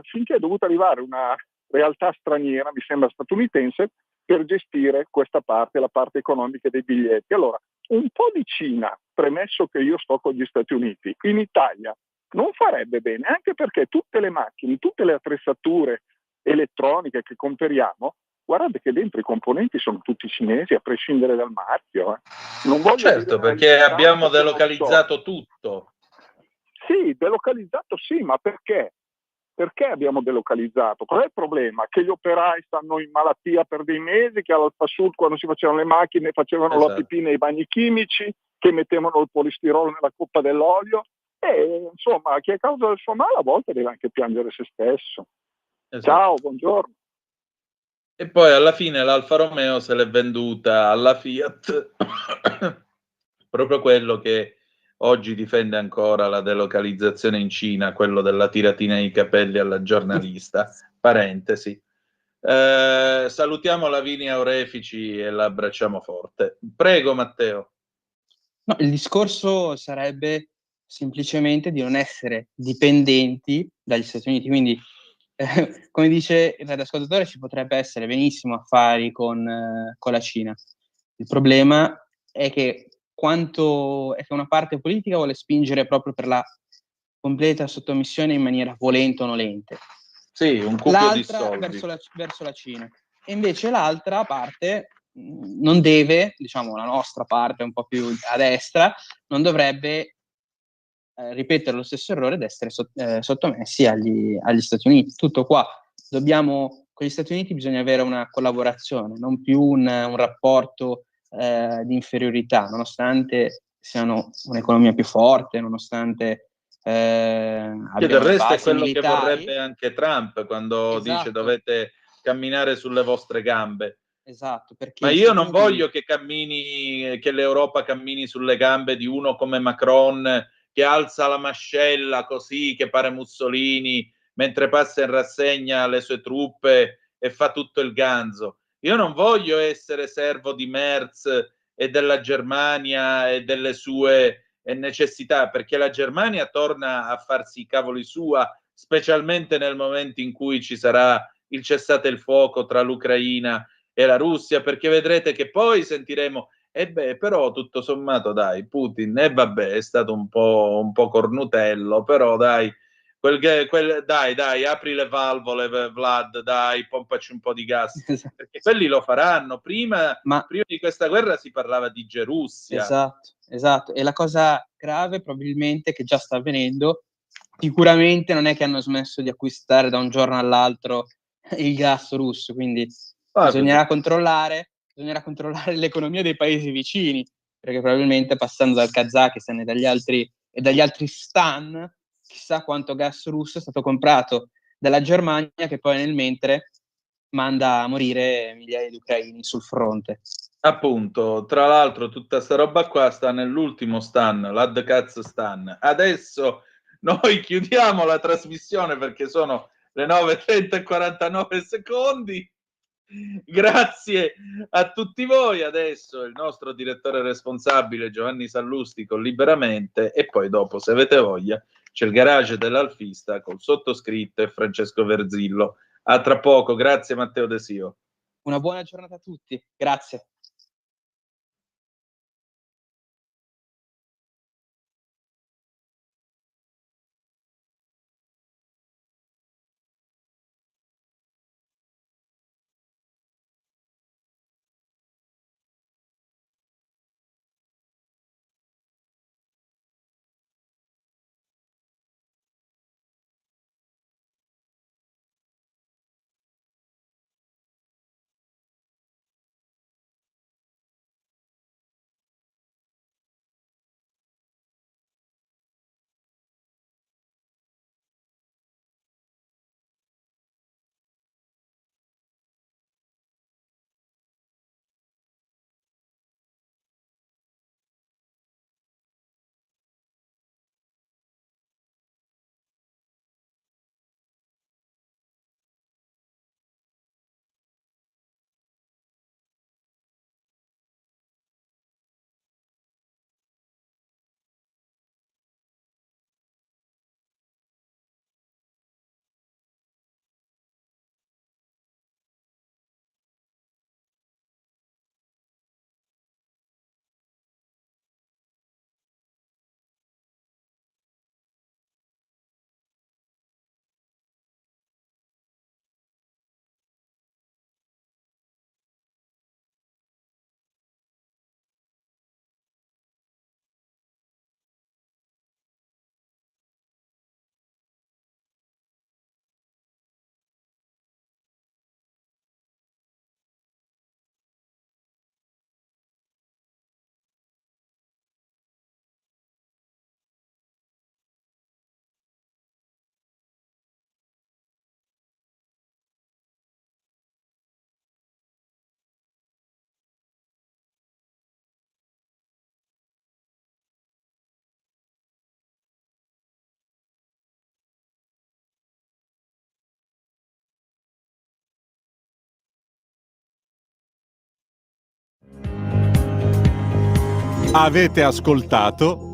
finché è dovuta arrivare una realtà straniera, mi sembra statunitense, per gestire questa parte, la parte economica dei biglietti. Allora, un po' di Cina, premesso che io sto con gli Stati Uniti, in Italia non farebbe bene, anche perché tutte le macchine, tutte le attrezzature elettroniche che compriamo, guardate che dentro i componenti sono tutti cinesi, a prescindere dal marchio. Non voglio certo, dire perché abbiamo tanto che non delocalizzato tutto. Sì, delocalizzato sì, ma perché? Perché abbiamo delocalizzato? Qual è il problema? Che gli operai stanno in malattia per dei mesi, che all'Alfa Sud quando si facevano le macchine facevano la pipì nei bagni chimici, che mettevano il polistirolo nella coppa dell'olio, e insomma chi è causa del suo male a volte deve anche piangere se stesso. Ciao, buongiorno. E poi alla fine l'Alfa Romeo se l'è venduta alla Fiat, proprio quello che oggi difende ancora la delocalizzazione in Cina, quello della tiratina nei capelli alla giornalista. Parentesi. Salutiamo Lavinia Orefici e la abbracciamo forte. Prego, Matteo. No, il discorso sarebbe semplicemente di non essere dipendenti dagli Stati Uniti, quindi come dice il radioascoltatore ci potrebbe essere benissimo affari con la Cina. Il problema è che una parte politica vuole spingere proprio per la completa sottomissione in maniera volente o nolente. Sì, un cupio di L'altra soldi. verso la Cina. E invece l'altra parte non deve, diciamo la nostra parte un po' più a destra, non dovrebbe ripetere lo stesso errore ed essere sottomessi agli Stati Uniti. Tutto qua. Con gli Stati Uniti bisogna avere una collaborazione, non più un rapporto di inferiorità, nonostante siano un'economia più forte, nonostante Che abbiano del resto è basi quello militari. che vorrebbe anche Trump quando dice dovete camminare sulle vostre gambe. Esatto, perché ma io non voglio che l'Europa cammini sulle gambe di uno come Macron che alza la mascella così, che pare Mussolini, mentre passa in rassegna le sue truppe e fa tutto il ganzo. Io non voglio essere servo di Merz e della Germania e delle sue necessità, perché la Germania torna a farsi i cavoli sua, specialmente nel momento in cui ci sarà il cessate il fuoco tra l'Ucraina e la Russia, perché vedrete che poi sentiremo però tutto sommato dai, Putin, vabbè, è stato un po' cornutello, però dai, dai, apri le valvole, Vlad, dai, pompaci un po' di gas, perché quelli lo faranno. Prima di questa guerra si parlava di Gerussia. Esatto, e la cosa grave probabilmente che già sta avvenendo, sicuramente non è che hanno smesso di acquistare da un giorno all'altro il gas russo, quindi bisognerà controllare l'economia dei paesi vicini, perché probabilmente passando dal Kazakistan e dagli altri stan, chissà quanto gas russo è stato comprato dalla Germania, che poi nel mentre manda a morire migliaia di ucraini sul fronte. Appunto, tra l'altro tutta sta roba qua sta nell'ultimo stan, l'Ad Caz Stan. Adesso noi chiudiamo la trasmissione perché sono le 9:30 e 49 secondi. Grazie a tutti voi. Adesso il nostro direttore responsabile Giovanni Sallusti con Liberamente, e poi dopo, se avete voglia, c'è il garage dell'Alfista col sottoscritto e Francesco Verzillo. A tra poco, grazie Matteo Desio. Una buona giornata a tutti, grazie. Avete ascoltato